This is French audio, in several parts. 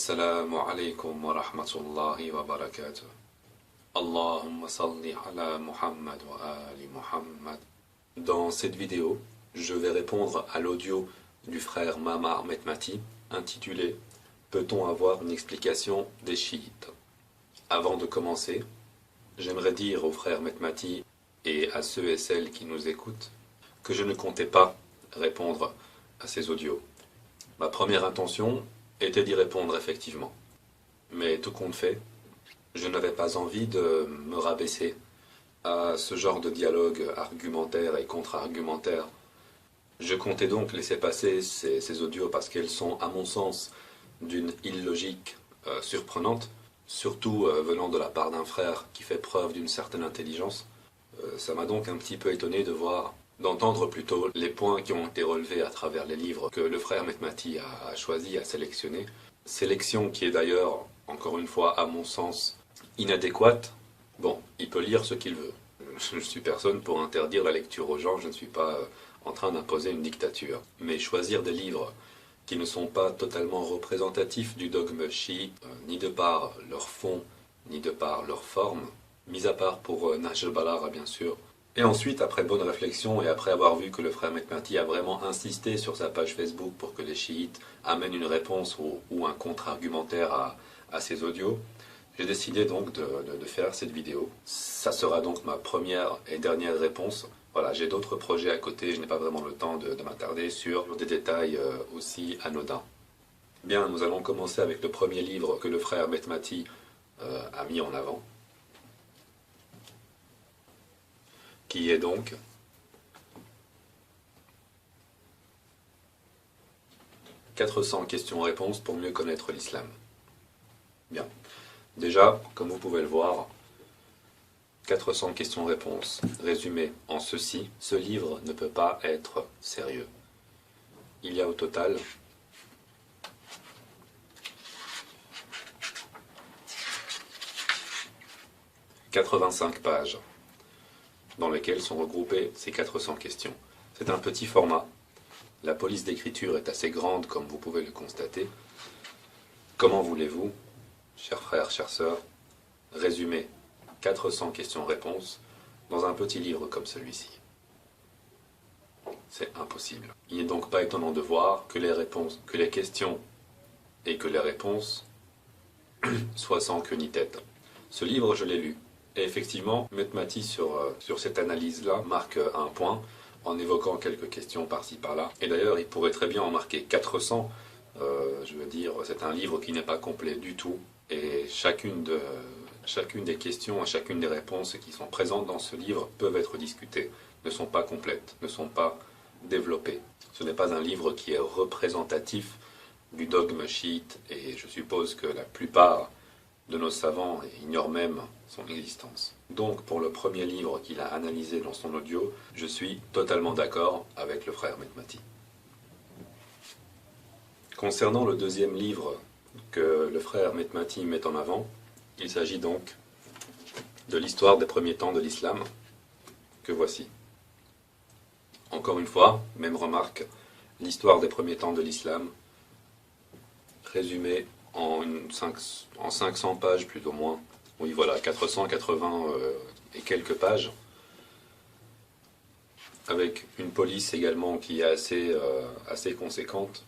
Assalamu alaikum wa rahmatullahi wa barakatuh. Allahumma salli ala Muhammad wa ali Muhammad. Dans cette vidéo, je vais répondre à l'audio du frère Mamar Metmati intitulé « Peut-on avoir une explication des chiites ?» Avant de commencer, j'aimerais dire au frère Metmati et à ceux et celles qui nous écoutent que je ne comptais pas répondre à ces audios. Ma première intention était d'y répondre effectivement. Mais tout compte fait, je n'avais pas envie de me rabaisser à ce genre de dialogue argumentaire et contre-argumentaire. Je comptais donc laisser passer ces audios parce qu'elles sont, à mon sens, d'une illogique surprenante, surtout venant de la part d'un frère qui fait preuve d'une certaine intelligence. Ça m'a donc un petit peu étonné d'entendre plutôt les points qui ont été relevés à travers les livres que le frère Metmati a choisi, a sélectionné. Sélection qui est d'ailleurs, encore une fois, à mon sens, inadéquate. Bon, il peut lire ce qu'il veut. Je ne suis personne pour interdire la lecture aux gens, je ne suis pas en train d'imposer une dictature. Mais choisir des livres qui ne sont pas totalement représentatifs du dogme chiite, ni de par leur fond, ni de par leur forme, mis à part pour Nahj al-Balagha bien sûr. Et ensuite, après bonne réflexion et après avoir vu que le frère Metmati a vraiment insisté sur sa page Facebook pour que les chiites amènent une réponse ou un contre-argumentaire à ces audios, j'ai décidé donc de faire cette vidéo. Ça sera donc ma première et dernière réponse. Voilà, j'ai d'autres projets à côté, je n'ai pas vraiment le temps de m'attarder sur des détails aussi anodins. Bien, nous allons commencer avec le premier livre que le frère Metmati a mis en avant, qui est donc « 400 questions-réponses pour mieux connaître l'islam ». Bien. Déjà, comme vous pouvez le voir, 400 questions-réponses résumées en ceci, ce livre ne peut pas être sérieux. Il y a au total 85 pages dans lesquelles sont regroupées ces 400 questions. C'est un petit format. La police d'écriture est assez grande, comme vous pouvez le constater. Comment voulez-vous, chers frères, chères sœurs, résumer 400 questions-réponses dans un petit livre comme celui-ci? C'est impossible. Il n'est donc pas étonnant de voir que les questions et que les réponses soient sans queue ni tête. Ce livre, je l'ai lu. Et effectivement, Metmati sur cette analyse-là marque un point en évoquant quelques questions par-ci par-là. Et d'ailleurs, il pourrait très bien en marquer 400. Je veux dire, c'est un livre qui n'est pas complet du tout. Et chacune des questions et chacune des réponses qui sont présentes dans ce livre peuvent être discutées, ne sont pas complètes, ne sont pas développées. Ce n'est pas un livre qui est représentatif du dogme chiite et je suppose que la plupart de nos savants ignorent même son existence. Donc pour le premier livre qu'il a analysé dans son audio, je suis totalement d'accord avec le frère Metmati. Concernant le deuxième livre que le frère Metmati met en avant, il s'agit donc de l'histoire des premiers temps de l'islam, que voici. Encore une fois, même remarque, l'histoire des premiers temps de l'islam, résumée en 500 pages plus ou moins. Oui voilà, 480 et quelques pages, avec une police également qui est assez conséquente,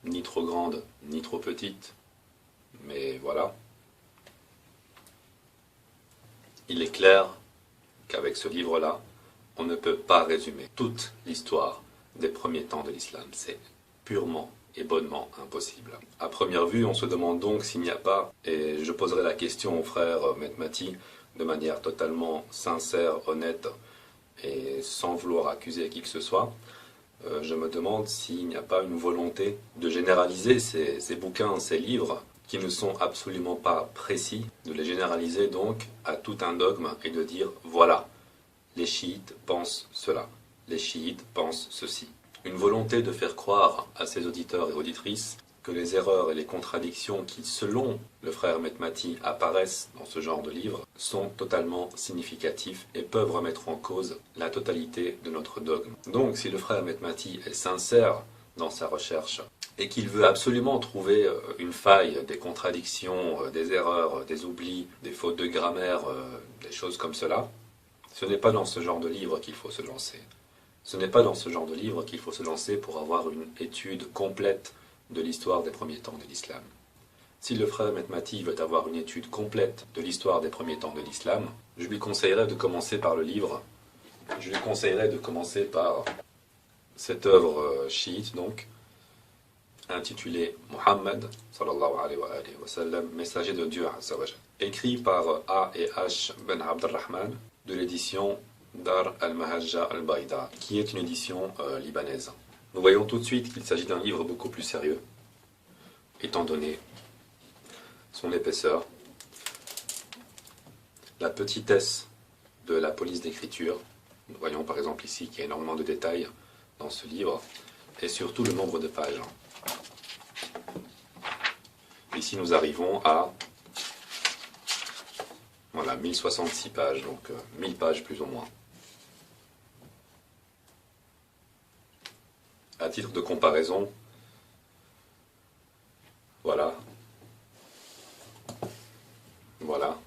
ni trop grande, ni trop petite, mais voilà. Il est clair qu'avec ce livre-là, on ne peut pas résumer toute l'histoire des premiers temps de l'islam. C'est purement et bonnement impossible. À première vue, on se demande donc s'il n'y a pas, et je poserai la question au frère Metmati de manière totalement sincère, honnête et sans vouloir accuser qui que ce soit, je me demande s'il n'y a pas une volonté de généraliser ces bouquins, ces livres, qui ne sont absolument pas précis, de les généraliser donc à tout un dogme et de dire voilà, les chiites pensent cela, les chiites pensent ceci. Une volonté de faire croire à ses auditeurs et auditrices que les erreurs et les contradictions qui, selon le frère Metmati, apparaissent dans ce genre de livres sont totalement significatifs et peuvent remettre en cause la totalité de notre dogme. Donc, si le frère Metmati est sincère dans sa recherche et qu'il veut absolument trouver une faille, des contradictions, des erreurs, des oublis, des fautes de grammaire, des choses comme cela, ce n'est pas dans ce genre de livre qu'il faut se lancer. Ce n'est pas dans ce genre de livre qu'il faut se lancer pour avoir une étude complète de l'histoire des premiers temps de l'islam. Si le frère Mehmeti veut avoir une étude complète de l'histoire des premiers temps de l'islam, je lui conseillerais de commencer par le livre. Je lui conseillerais de commencer par cette œuvre chiite, donc, intitulée Muhammad, sallallahu alayhi wa sallam, messager de Dieu, azza wa jal, écrit par A et H Ben Abdelrahman, de l'édition Dar al-Mahajja al-Baïda, qui est une édition libanaise. Nous voyons tout de suite qu'il s'agit d'un livre beaucoup plus sérieux, étant donné son épaisseur, la petitesse de la police d'écriture. Nous voyons par exemple ici qu'il y a énormément de détails dans ce livre, et surtout le nombre de pages. Ici nous arrivons à voilà, 1066 pages, donc 1000 pages plus ou moins. À titre de comparaison, voilà, voilà,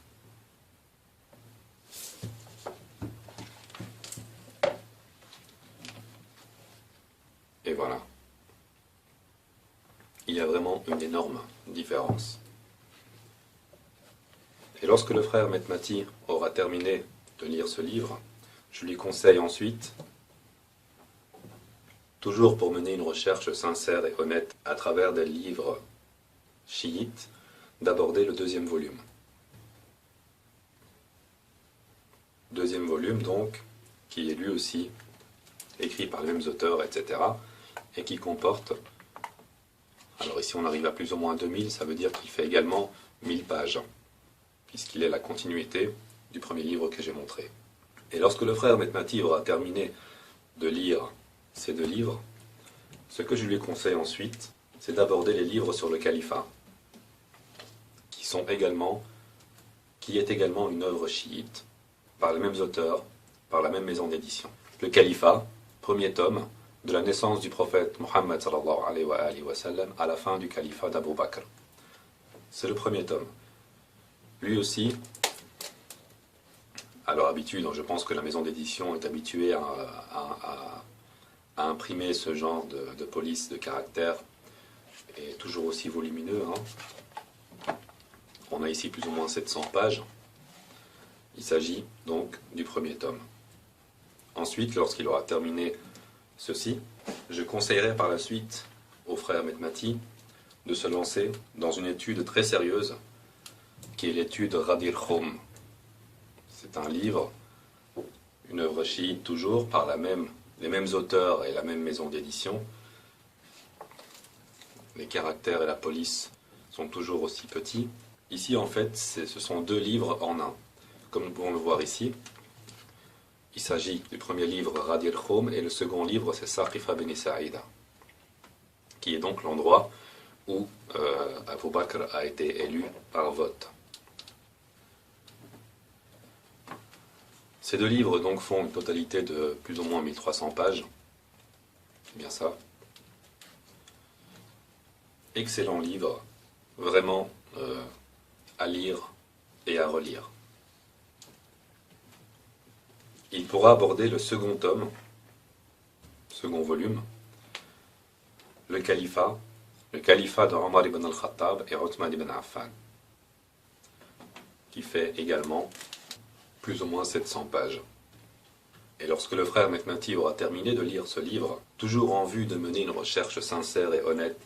et voilà. Il y a vraiment une énorme différence. Et lorsque le frère Mehmeti aura terminé de lire ce livre, je lui conseille ensuite, toujours pour mener une recherche sincère et honnête à travers des livres chiites, d'aborder le deuxième volume. Deuxième volume donc, qui est lui aussi écrit par les mêmes auteurs, etc., et qui comporte, alors ici on arrive à plus ou moins 2000, ça veut dire qu'il fait également 1000 pages, puisqu'il est la continuité du premier livre que j'ai montré. Et lorsque le frère Mehmeti aura terminé de lire ces deux livres, ce que je lui conseille ensuite, c'est d'aborder les livres sur le califat, qui est également une œuvre chiite, par les mêmes auteurs, par la même maison d'édition. Le califat, premier tome, de la naissance du prophète Mohammed sallallahu alayhi wa sallam à la fin du califat d'Abu Bakr. C'est le premier tome. Lui aussi, à leur habitude, je pense que la maison d'édition est habituée à imprimer ce genre de police de caractère, et toujours aussi volumineux. On a ici plus ou moins 700 pages. Il s'agit donc du premier tome. Ensuite, lorsqu'il aura terminé ceci, je conseillerais par la suite au frère Mehmeti de se lancer dans une étude très sérieuse, qui est l'étude Ghadir Khoum. C'est un livre, une œuvre chiite toujours, par les mêmes auteurs et la même maison d'édition. Les caractères et la police sont toujours aussi petits. Ici, en fait, ce sont deux livres en un. Comme nous pouvons le voir ici, il s'agit du premier livre, Ghadir Khoum, et le second livre, c'est Saqifa Beni Saïda, qui est donc l'endroit où Abu Bakr a été élu par vote. Ces deux livres donc font une totalité de plus ou moins 1300 pages. C'est bien ça. Excellent livre, vraiment à lire et à relire. Il pourra aborder le second tome, second volume, le califat de Omar ibn al-Khattab et Othman ibn Affan, qui fait également plus ou moins 700 pages. Et lorsque le frère Mehmeti aura terminé de lire ce livre, toujours en vue de mener une recherche sincère et honnête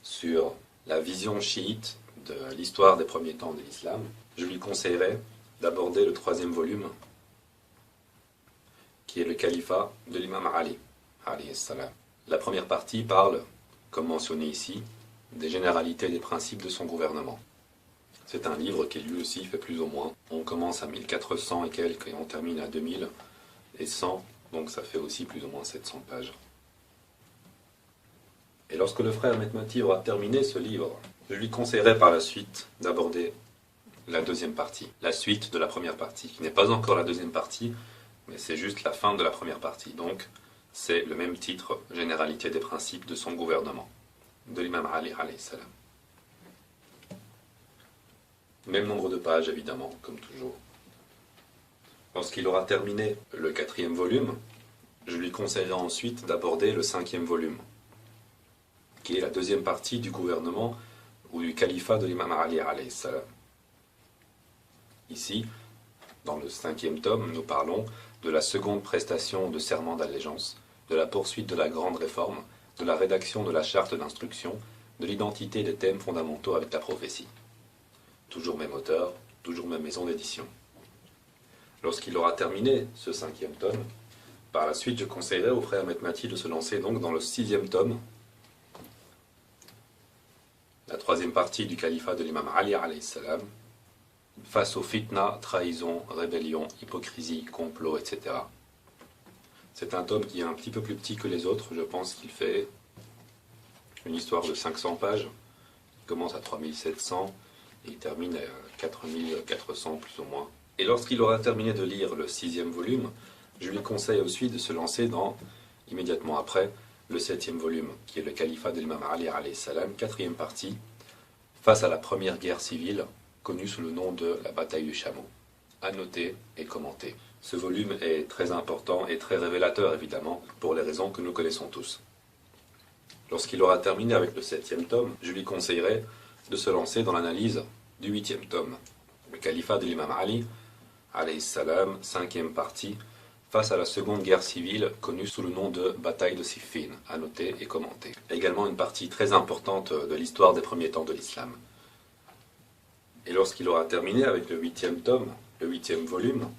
sur la vision chiite de l'histoire des premiers temps de l'islam, je lui conseillerais d'aborder le troisième volume, qui est le califat de l'imam Ali, alayhi salam. La première partie parle, comme mentionné ici, des généralités des principes de son gouvernement. C'est un livre qui lui aussi fait plus ou moins. On commence à 1400 et quelques et on termine à 2100, donc ça fait aussi plus ou moins 700 pages. Et lorsque le frère Mehmeti aura terminé ce livre, je lui conseillerais par la suite d'aborder la deuxième partie, la suite de la première partie, qui n'est pas encore la deuxième partie, mais c'est juste la fin de la première partie. Donc, c'est le même titre, Généralité des principes de son gouvernement. de l'imam Ali alayhi salam. Même nombre de pages, évidemment, comme toujours. Lorsqu'il aura terminé le 4e volume, je lui conseillerai ensuite d'aborder le 5e volume, qui est la deuxième partie du gouvernement ou du califat de l'imam Ali alayhi salam. Ici, dans le 5e tome, nous parlons de la seconde prestation de serment d'allégeance, de la poursuite de la grande réforme, de la rédaction de la charte d'instruction, de l'identité des thèmes fondamentaux avec la prophétie. Toujours même auteur, toujours même maison d'édition. Lorsqu'il aura terminé ce 5e tome, par la suite je conseillerais au frère Metmati de se lancer donc dans le 6e tome, la 3e partie du califat de l'imam Ali alayhi salam, face aux fitna, trahison, rébellion, hypocrisie, complot, etc. C'est un tome qui est un petit peu plus petit que les autres, je pense qu'il fait une histoire de 500 pages, il commence à 3700, et il termine à 4400 plus ou moins. Et lorsqu'il aura terminé de lire le 6e volume, je lui conseille aussi de se lancer dans, immédiatement après, le 7e volume, qui est le califat de l'imam Ali alayhi salam, 4e partie, face à la première guerre civile, connue sous le nom de la bataille du chameau. À noter et commenter. Ce volume est très important et très révélateur, évidemment, pour les raisons que nous connaissons tous. Lorsqu'il aura terminé avec le 7e tome, je lui conseillerais de se lancer dans l'analyse du 8e tome, le califat de l'imam Ali, alayhi salam, 5e partie, face à la seconde guerre civile connue sous le nom de bataille de Siffin, à noter et commenter. Également une partie très importante de l'histoire des premiers temps de l'islam. Et lorsqu'il aura terminé avec le 8e tome, le 8e volume,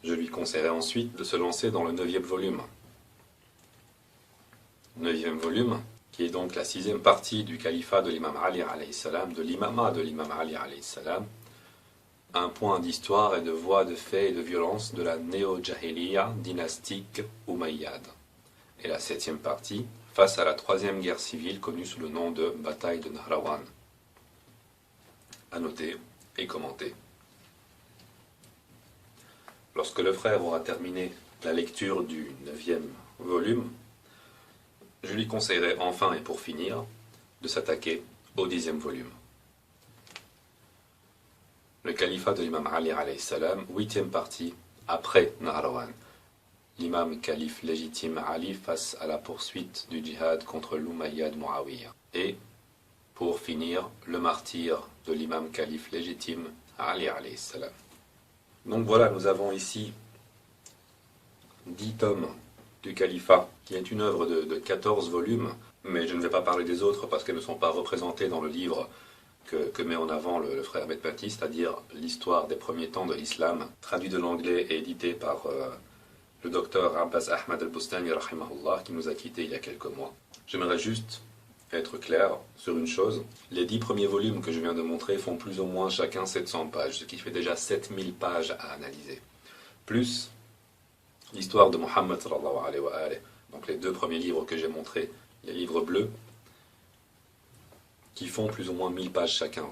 je lui conseillerais ensuite de se lancer dans le 9e volume. 9e volume, qui est donc la 6e partie du califat de l'imam Ali alayhi salam, de l'imama de l'imam Ali alayhi salam, un point d'histoire et de voies de fait et de violence de la néo-jahiliya dynastique Umayyade. Et la 7e partie, face à la 3e guerre civile connue sous le nom de bataille de Nahrawan. À noter et commenter. Lorsque le frère aura terminé la lecture du 9e volume, je lui conseillerais enfin et pour finir de s'attaquer au 10e volume. Le califat de l'imam Ali alayhi salam, 8e partie, après Nahrawan. L'imam calife légitime Ali face à la poursuite du djihad contre l'Umayyad Muawiyah. Et, pour finir, le martyr de l'imam calife légitime Ali alayhi salam. Donc voilà, nous avons ici 10 tomes du califat, qui est une œuvre de 14 volumes, mais je ne vais pas parler des autres parce qu'elles ne sont pas représentées dans le livre que met en avant le frère Metmati, c'est-à-dire l'histoire des premiers temps de l'islam, traduit de l'anglais et édité par le docteur Abbas Ahmad al-Bustani, rahimahullah, qui nous a quittés il y a quelques mois. J'aimerais juste être clair sur une chose. Les 10 premiers volumes que je viens de montrer font plus ou moins chacun 700 pages, ce qui fait déjà 7000 pages à analyser. Plus l'histoire de Muhammad sallallahu alayhi wa alayhi. Donc les 2 premiers livres que j'ai montrés, les livres bleus, qui font plus ou moins 1000 pages chacun.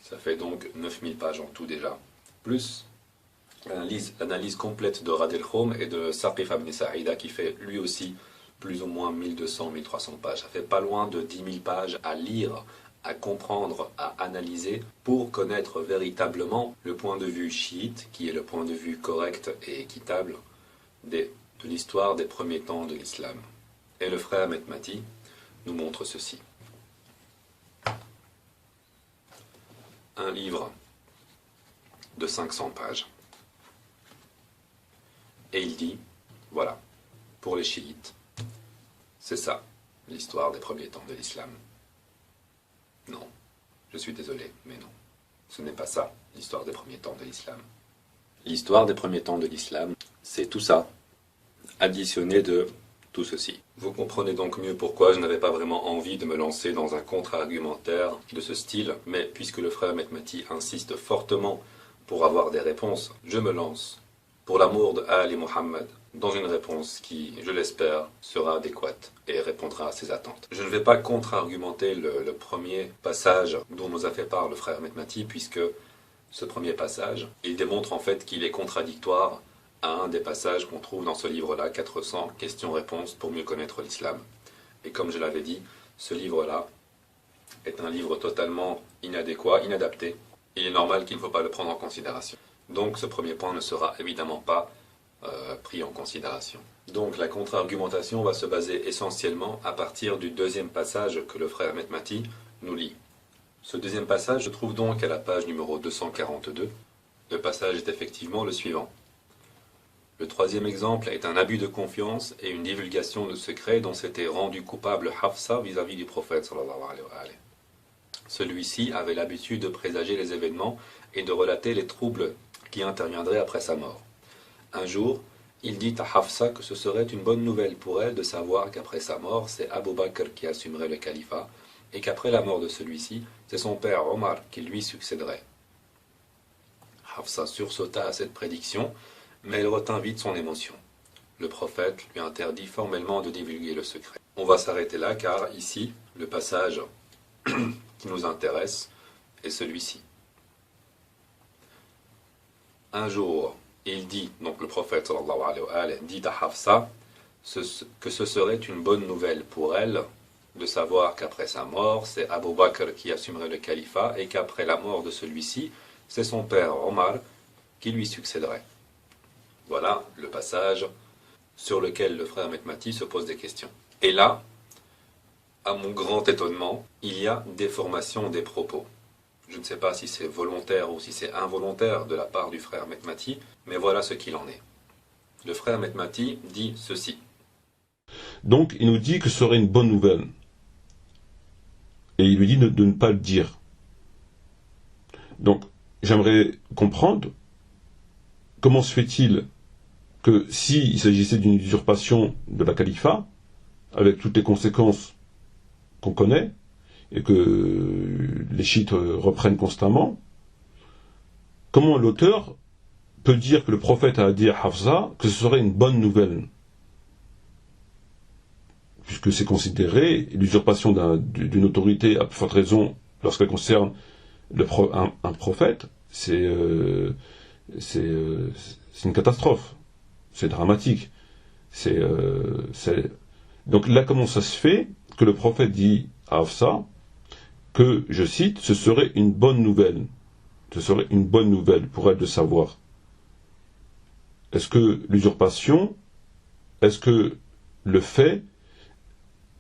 Ça fait donc 9000 pages en tout déjà. Plus l'analyse complète de Rad el-Khum et de Saqif ibn Sa'ida qui fait lui aussi plus ou moins 1200-1300 pages. Ça fait pas loin de 10 000 pages à lire, à comprendre, à analyser pour connaître véritablement le point de vue chiite, qui est le point de vue correct et équitable de l'histoire des premiers temps de l'islam. Et le frère Metmati nous montre ceci. Un livre de 500 pages. Et il dit, voilà, pour les chiites, c'est ça, l'histoire des premiers temps de l'islam. Non, je suis désolé, mais non. Ce n'est pas ça, l'histoire des premiers temps de l'islam. L'histoire des premiers temps de l'islam, c'est tout ça, additionné de tout ceci. Vous comprenez donc mieux pourquoi je n'avais pas vraiment envie de me lancer dans un contre-argumentaire de ce style, mais puisque le frère Metmati insiste fortement pour avoir des réponses, je me lance, pour l'amour de Ali Muhammad, dans une réponse qui, je l'espère, sera adéquate et répondra à ses attentes. Je ne vais pas contre-argumenter le premier passage dont nous a fait part le frère Metmati, puisque ce premier passage, il démontre en fait qu'il est contradictoire à un des passages qu'on trouve dans ce livre-là, 400 questions-réponses pour mieux connaître l'islam. Et comme je l'avais dit, ce livre-là est un livre totalement inadéquat, inadapté. Il est normal qu'il ne faut pas le prendre en considération. Donc ce premier point ne sera évidemment pas pris en considération. Donc la contre-argumentation va se baser essentiellement à partir du deuxième passage que le frère Metmati nous lit. Ce deuxième passage se trouve donc à la page numéro 242. Le passage est effectivement le suivant. Le troisième exemple est un abus de confiance et une divulgation de secrets dont s'était rendu coupable Hafsa vis-à-vis du prophète sallallahu alayhi wa sallam. Celui-ci avait l'habitude de présager les événements et de relater les troubles qui interviendraient après sa mort. Un jour, il dit à Hafsa que ce serait une bonne nouvelle pour elle de savoir qu'après sa mort, c'est Abu Bakr qui assumerait le califat et qu'après la mort de celui-ci, c'est son père Omar qui lui succéderait. Hafsa sursauta à cette prédiction, mais elle retint vite son émotion. Le prophète lui interdit formellement de divulguer le secret. On va s'arrêter là car ici, le passage qui nous intéresse est celui-ci. Un jour, il dit, donc le prophète sallallahu alayhi wa sallam, dit à Hafsa que ce serait une bonne nouvelle pour elle de savoir qu'après sa mort, c'est Abu Bakr qui assumerait le califat et qu'après la mort de celui-ci, c'est son père Omar qui lui succéderait. Voilà le passage sur lequel le frère Metmati se pose des questions. Et là, à mon grand étonnement, il y a déformation des propos. Je ne sais pas si c'est volontaire ou si c'est involontaire de la part du frère Metmati, mais voilà ce qu'il en est. Le frère Metmati dit ceci. Donc il nous dit que ce serait une bonne nouvelle. Et il lui dit de ne pas le dire. Donc j'aimerais comprendre comment se fait-il que s'il s'agissait d'une usurpation de la califat, avec toutes les conséquences qu'on connaît, et que les chiites reprennent constamment, comment l'auteur peut dire que le prophète a dit à Hafsa que ce serait une bonne nouvelle, puisque c'est considéré l'usurpation d'une autorité à plus forte raison lorsqu'elle concerne un prophète, c'est une catastrophe, c'est dramatique. Donc là, comment ça se fait que le prophète dit à Hafsa que, je cite, ce serait une bonne nouvelle. Ce serait une bonne nouvelle pour elle de savoir. Est-ce que l'usurpation, est-ce que le fait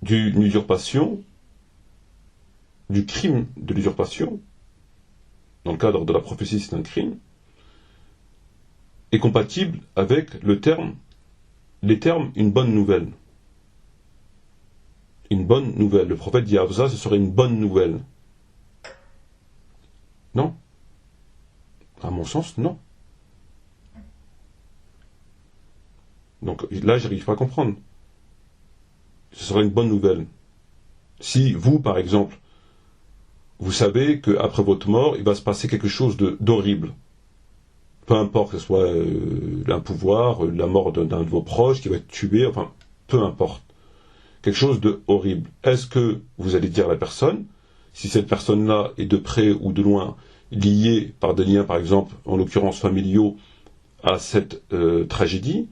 d'une usurpation, du crime de l'usurpation, dans le cadre de la prophétie c'est un crime, est compatible avec les termes une bonne nouvelle. Une bonne nouvelle. Le prophète dit à Hafsa, ce serait une bonne nouvelle. Non. À mon sens, non. Donc là, j'arrive pas à comprendre. Ce serait une bonne nouvelle. Si vous, par exemple, vous savez qu'après votre mort, il va se passer quelque chose d'horrible. Peu importe que ce soit un pouvoir, la mort d'un de vos proches qui va être tué, enfin, peu importe. Quelque chose de horrible. Est-ce que vous allez dire à la personne, si cette personne-là est de près ou de loin liée par des liens, par exemple, en l'occurrence familiaux, à cette tragédie,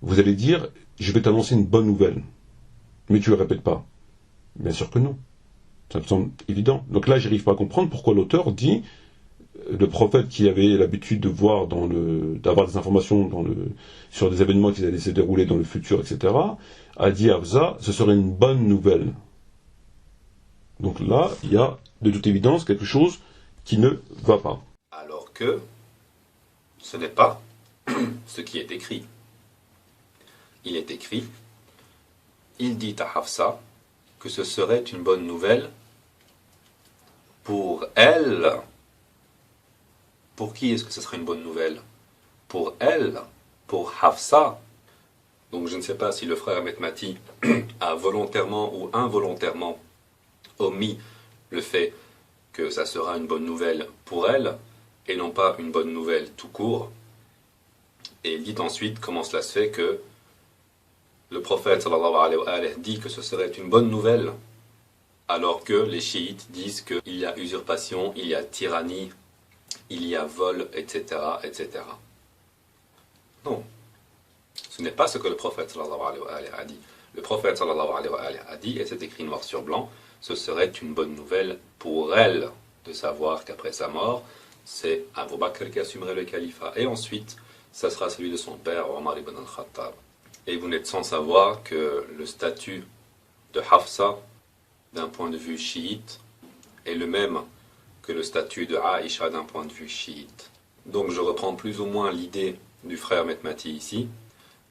vous allez dire, je vais t'annoncer une bonne nouvelle. Mais tu ne le répètes pas. Bien sûr que non. Ça me semble évident. Donc là, j'arrive pas à comprendre pourquoi l'auteur dit, le prophète qui avait l'habitude de voir d'avoir des informations sur des événements qui allaient se dérouler dans le futur, etc., a dit à Hafsa, ce serait une bonne nouvelle. Donc là, il y a de toute évidence quelque chose qui ne va pas. Alors que ce n'est pas ce qui est écrit. Il est écrit, il dit à Hafsa que ce serait une bonne nouvelle pour elle. Pour qui est-ce que ce serait une bonne nouvelle? Pour elle, pour Hafsa. Donc je ne sais pas si le frère Metmati a volontairement ou involontairement omis le fait que ça sera une bonne nouvelle pour elle, et non pas une bonne nouvelle tout court. Et il dit ensuite comment cela se fait que le prophète sallallahu alayhi wa sallam dit que ce serait une bonne nouvelle, alors que les chiites disent qu'il y a usurpation, il y a tyrannie, il y a vol, etc., etc. Non, ce n'est pas ce que le prophète sallallahu alayhi wa sallam a dit. Le prophète sallallahu alayhi wa sallam a dit, et c'est écrit noir sur blanc, ce serait une bonne nouvelle pour elle de savoir qu'après sa mort, c'est Abu Bakr qui assumerait le califat. Et ensuite, ça sera celui de son père, Omar ibn al-Khattab. Et vous n'êtes sans savoir que le statut de Hafsa, d'un point de vue chiite, est le même que le statut de Aïcha d'un point de vue chiite. Donc je reprends plus ou moins l'idée du frère Metmati ici.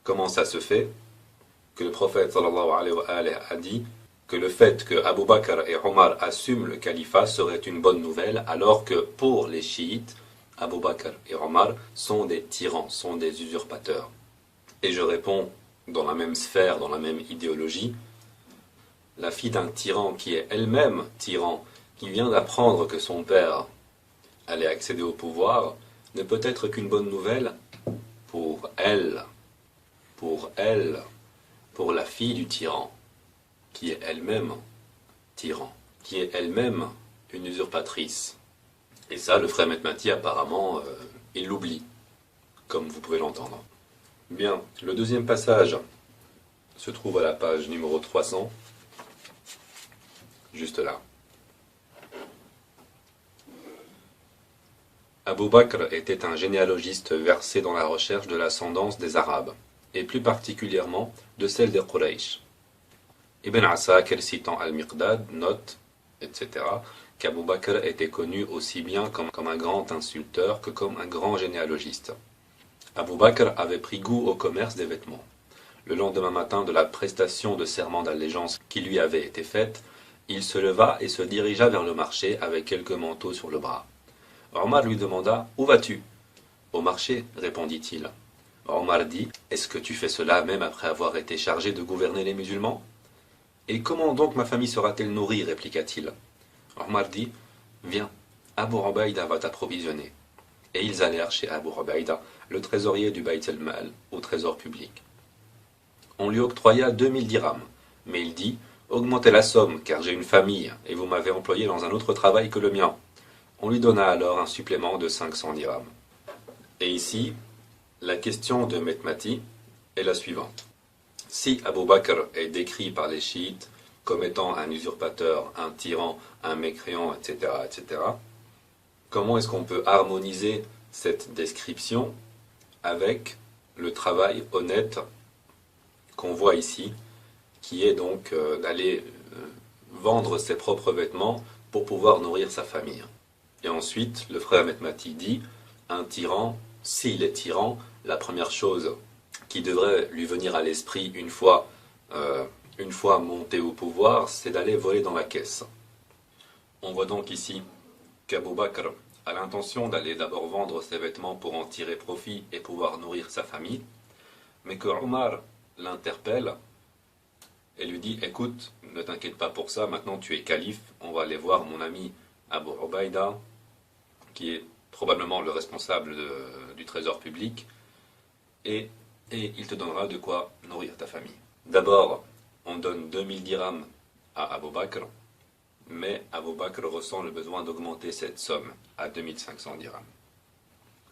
Comment ça se fait que le prophète sallallahu alayhi wa alayhi a dit que le fait que Abu Bakr et Omar assument le califat serait une bonne nouvelle, alors que pour les chiites, Abu Bakr et Omar sont des tyrans, sont des usurpateurs. Et je réponds, dans la même sphère, dans la même idéologie, la fille d'un tyran qui est elle-même tyran, qui vient d'apprendre que son père allait accéder au pouvoir, ne peut être qu'une bonne nouvelle pour elle, pour la fille du tyran, qui est elle-même tyran, qui est elle-même une usurpatrice. Et ça, le frère Metmati, apparemment, il l'oublie, comme vous pouvez l'entendre. Bien, le deuxième passage se trouve à la page numéro 300, juste là. Abu Bakr était un généalogiste versé dans la recherche de l'ascendance des Arabes, et plus particulièrement de celle des Quraysh. Ibn Asakir, citant Al-Miqdad, note, etc., qu'Abu Bakr était connu aussi bien comme un grand insulteur que comme un grand généalogiste. Abu Bakr avait pris goût au commerce des vêtements. Le lendemain matin de la prestation de serment d'allégeance qui lui avait été faite, il se leva et se dirigea vers le marché avec quelques manteaux sur le bras. Omar lui demanda « Où vas-tu » ?« Au marché, répondit-il. Omar dit « Est-ce que tu fais cela même après avoir été chargé de gouverner les musulmans ?»« Et comment donc ma famille sera-t-elle nourrie » répliqua-t-il. Omar dit « Viens, Abu Ubaïda va t'approvisionner. » Et ils allèrent chez Abu Ubaïda, le trésorier du Bayt al-Mal, au trésor public. On lui octroya 2000 dirhams, mais il dit « Augmentez la somme, car j'ai une famille, et vous m'avez employé dans un autre travail que le mien. » On lui donna alors un supplément de 500 dirhams. Et ici, la question de Metmati est la suivante. Si Abu Bakr est décrit par les chiites comme étant un usurpateur, un tyran, un mécréant, etc., etc., comment est-ce qu'on peut harmoniser cette description avec le travail honnête qu'on voit ici, qui est donc d'aller vendre ses propres vêtements pour pouvoir nourrir sa famille. Et ensuite, le frère Metmati dit, un tyran, s'il est tyran, la première chose qui devrait lui venir à l'esprit une fois monté au pouvoir, c'est d'aller voler dans la caisse. On voit donc ici qu'Abu Bakr a l'intention d'aller d'abord vendre ses vêtements pour en tirer profit et pouvoir nourrir sa famille, mais que Omar l'interpelle et lui dit « Écoute, ne t'inquiète pas pour ça, maintenant tu es calife, on va aller voir mon ami Abu Ubaïda, qui est probablement le responsable du trésor public, et il te donnera de quoi nourrir ta famille. » D'abord, on donne 2000 dirhams à Abu Bakr, mais Abu Bakr ressent le besoin d'augmenter cette somme à 2500 dirhams.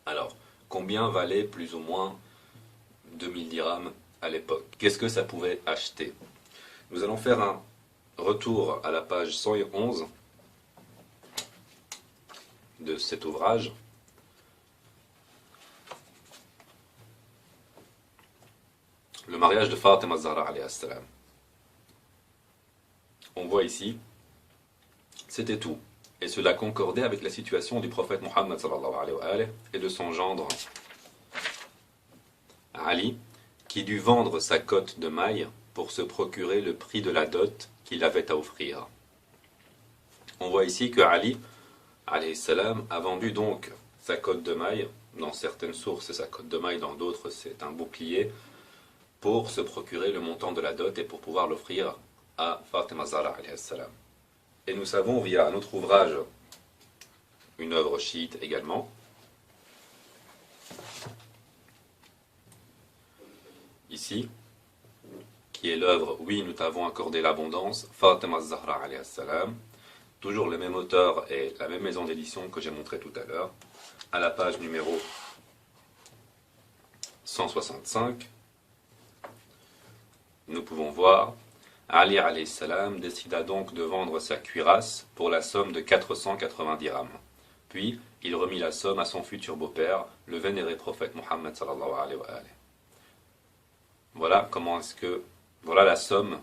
Alors, combien valait plus ou moins 2000 dirhams à l'époque? Qu'est-ce que ça pouvait acheter? Nous allons faire un retour à la page 111 de cet ouvrage. Le mariage de Fatima Zahra alayhi salam. On voit ici, c'était tout. Et cela concordait avec la situation du prophète Mohammed sallallahu alayhi wa alayhi et de son gendre Ali, qui dut vendre sa cotte de mailles pour se procurer le prix de la dot qu'il avait à offrir. On voit ici que Ali alayhi salam a vendu donc sa cotte de mailles, dans certaines sources c'est sa cotte de mailles, dans d'autres c'est un bouclier, pour se procurer le montant de la dot et pour pouvoir l'offrir à Fatima Zahra alayhi salam. Et nous savons via un autre ouvrage, une œuvre chiite également, ici, qui est l'œuvre « Oui, nous t'avons accordé l'abondance », Fatima Zahra alayhi salam, toujours le même auteur et la même maison d'édition que j'ai montré tout à l'heure, à la page numéro 165, nous pouvons voir Ali alayhi salam décida donc de vendre sa cuirasse pour la somme de 480 dirhams. Puis, il remit la somme à son futur beau-père, le vénéré prophète Mohammed sallallahu alayhi wa alayhi. Voilà la somme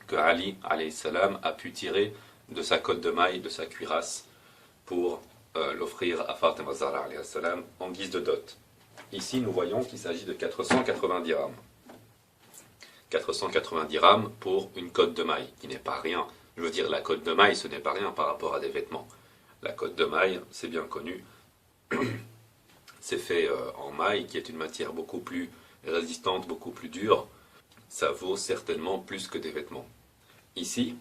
que Ali alayhi salam a pu tirer de sa cotte de maille, de sa cuirasse, pour l'offrir à Fatima Zahra alayhi salam en guise de dot. Ici, nous voyons qu'il s'agit de 480 dirhams. 480 dirhams pour une cotte de maille, qui n'est pas rien. Je veux dire, la cotte de maille, ce n'est pas rien par rapport à des vêtements. La cotte de maille, c'est bien connu, c'est fait en maille, qui est une matière beaucoup plus résistante, beaucoup plus dure. Ça vaut certainement plus que des vêtements. Ici,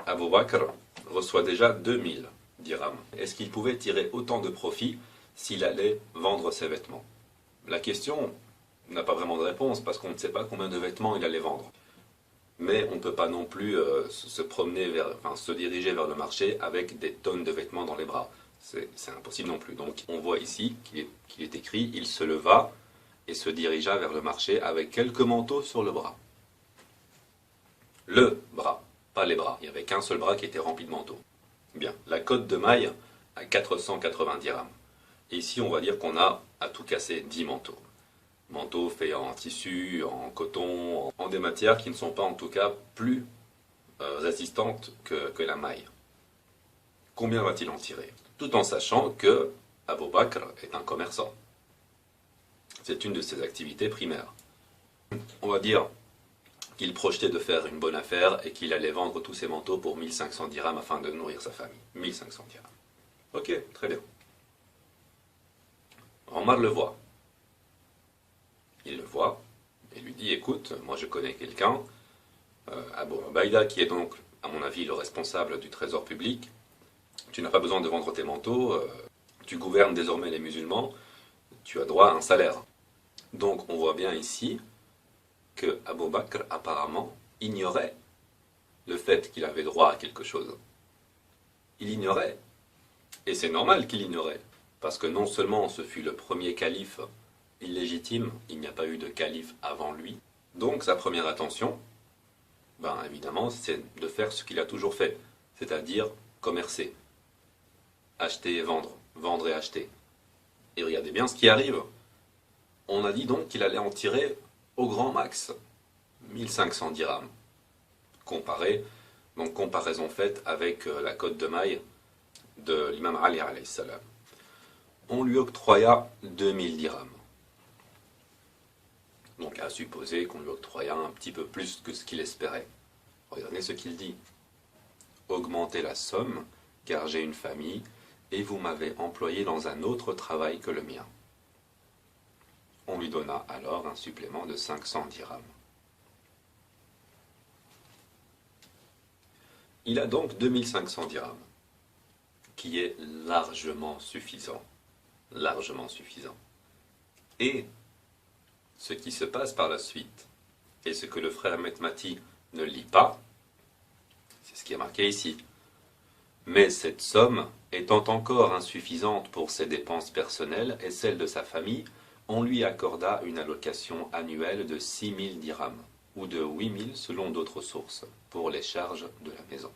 Abu Bakr reçoit déjà 2000 dirhams. Est-ce qu'il pouvait tirer autant de profit s'il allait vendre ses vêtements? La question n'a pas vraiment de réponse parce qu'on ne sait pas combien de vêtements il allait vendre. Mais on ne peut pas non plus se diriger vers le marché avec des tonnes de vêtements dans les bras. C'est impossible non plus. Donc on voit ici qu'il est écrit, il se leva et se dirigea vers le marché avec quelques manteaux sur le bras. Le bras, pas les bras. Il n'y avait qu'un seul bras qui était rempli de manteaux. Bien, la cotte de maille à 480 dirhams. Et ici on va dire qu'on a à tout casser 10 manteaux. Manteaux faits en tissu, en coton, en des matières qui ne sont pas en tout cas plus résistantes que la maille. Combien va-t-il en tirer? Tout en sachant que Abu Bakr est un commerçant. C'est une de ses activités primaires. On va dire qu'il projetait de faire une bonne affaire et qu'il allait vendre tous ses manteaux pour 1500 dirhams afin de nourrir sa famille. 1500 dirhams. Ok, très bien. Omar le voit. Il le voit et lui dit, écoute, moi je connais quelqu'un, Abu Ubaïda, qui est donc, à mon avis, le responsable du trésor public. Tu n'as pas besoin de vendre tes manteaux, tu gouvernes désormais les musulmans, tu as droit à un salaire. Donc on voit bien ici que Abu Bakr apparemment ignorait le fait qu'il avait droit à quelque chose. Il ignorait. Et c'est normal qu'il ignorait, parce que non seulement ce fut le premier calife illégitime, il n'y a pas eu de calife avant lui. Donc sa première attention, évidemment, c'est de faire ce qu'il a toujours fait, c'est-à-dire commercer, acheter et vendre, vendre et acheter. Et regardez bien ce qui arrive. On a dit donc qu'il allait en tirer au grand max 1500 dirhams. Comparaison faite avec la cotte de maille de l'imam Ali alayhi salam. On lui octroya 2000 dirhams. Donc à supposer qu'on lui octroya un petit peu plus que ce qu'il espérait. Regardez ce qu'il dit. Augmentez la somme, car j'ai une famille, et vous m'avez employé dans un autre travail que le mien. On lui donna alors un supplément de 500 dirhams. Il a donc 2500 dirhams, qui est largement suffisant. Largement suffisant. Et ce qui se passe par la suite, et ce que le frère Metmati ne lit pas, c'est ce qui est marqué ici. Mais cette somme, étant encore insuffisante pour ses dépenses personnelles et celles de sa famille, on lui accorda une allocation annuelle de 6000 dirhams, ou de 8000 selon d'autres sources, pour les charges de la maison.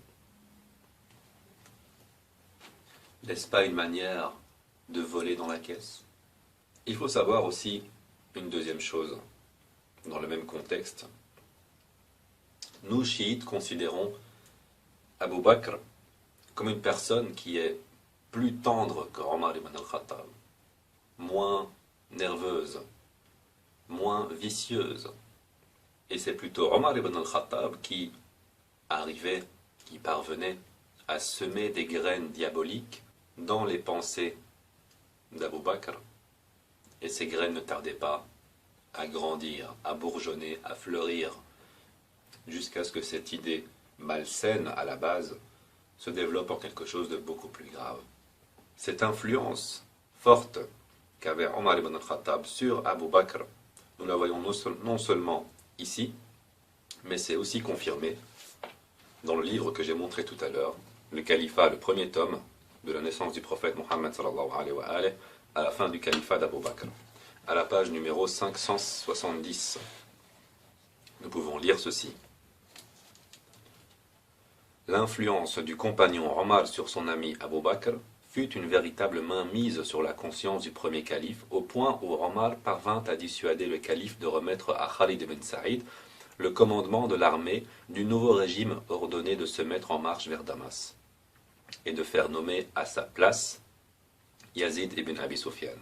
N'est-ce pas une manière de voler dans la caisse? Il faut savoir aussi une deuxième chose, dans le même contexte. Nous, chiites, considérons Abu Bakr comme une personne qui est plus tendre que Omar ibn al-Khattab, moins nerveuse, moins vicieuse. Et c'est plutôt Omar ibn al-Khattab qui parvenait à semer des graines diaboliques dans les pensées d'Abu Bakr. Et ces graines ne tardaient pas à grandir, à bourgeonner, à fleurir, jusqu'à ce que cette idée malsaine à la base se développe en quelque chose de beaucoup plus grave. Cette influence forte qu'avait Omar ibn al-Khattab sur Abu Bakr, nous la voyons non seulement ici, mais c'est aussi confirmé dans le livre que j'ai montré tout à l'heure, le califat, le premier tome de la naissance du prophète Mohammed sallallahu alayhi wa alayhi, à la fin du califat d'Abu Bakr, à la page numéro 570. Nous pouvons lire ceci. L'influence du compagnon Omar sur son ami Abu Bakr fut une véritable mainmise sur la conscience du premier calife, au point où Omar parvint à dissuader le calife de remettre à Khalid ibn Saïd le commandement de l'armée du nouveau régime ordonné de se mettre en marche vers Damas, et de faire nommer à sa place Yazid ibn Abi Sufyan.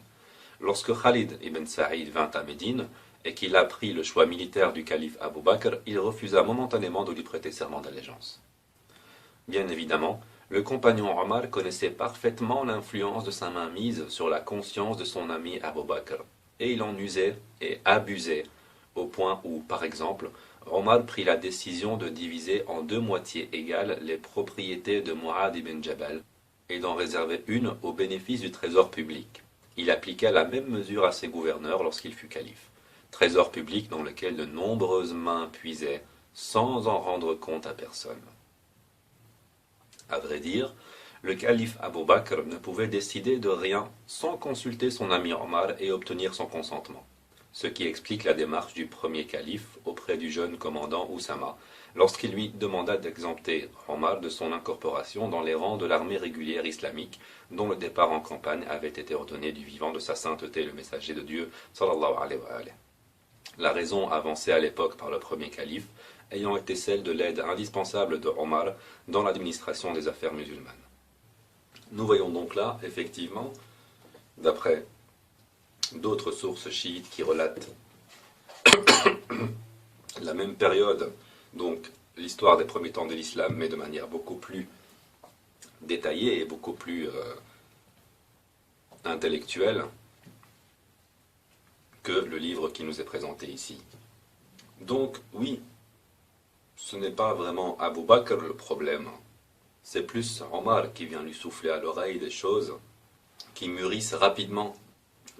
Lorsque Khalid ibn Saïd vint à Médine et qu'il apprit le choix militaire du calife Abu Bakr, il refusa momentanément de lui prêter serment d'allégeance. Bien évidemment, le compagnon Omar connaissait parfaitement l'influence de sa mainmise sur la conscience de son ami Abu Bakr, et il en usait et abusait, au point où, par exemple, Omar prit la décision de diviser en 2 moitiés égales les propriétés de Mu'adh ibn Jabal, et d'en réserver une au bénéfice du trésor public. Il appliqua la même mesure à ses gouverneurs lorsqu'il fut calife, trésor public dans lequel de nombreuses mains puisaient, sans en rendre compte à personne. À vrai dire, le calife Abu Bakr ne pouvait décider de rien sans consulter son ami Omar et obtenir son consentement, ce qui explique la démarche du premier calife auprès du jeune commandant Oussama, lorsqu'il lui demanda d'exempter Omar de son incorporation dans les rangs de l'armée régulière islamique, dont le départ en campagne avait été ordonné du vivant de sa sainteté, le messager de Dieu, sallallahu alayhi wa alayhi. La raison avancée à l'époque par le premier calife ayant été celle de l'aide indispensable de Omar dans l'administration des affaires musulmanes. Nous voyons donc là, effectivement, d'après d'autres sources chiites qui relatent la même période, donc l'histoire des premiers temps de l'islam, mais de manière beaucoup plus détaillée et beaucoup plus intellectuelle que le livre qui nous est présenté ici. Donc, oui, ce n'est pas vraiment Abu Bakr le problème, c'est plus Omar qui vient lui souffler à l'oreille des choses qui mûrissent rapidement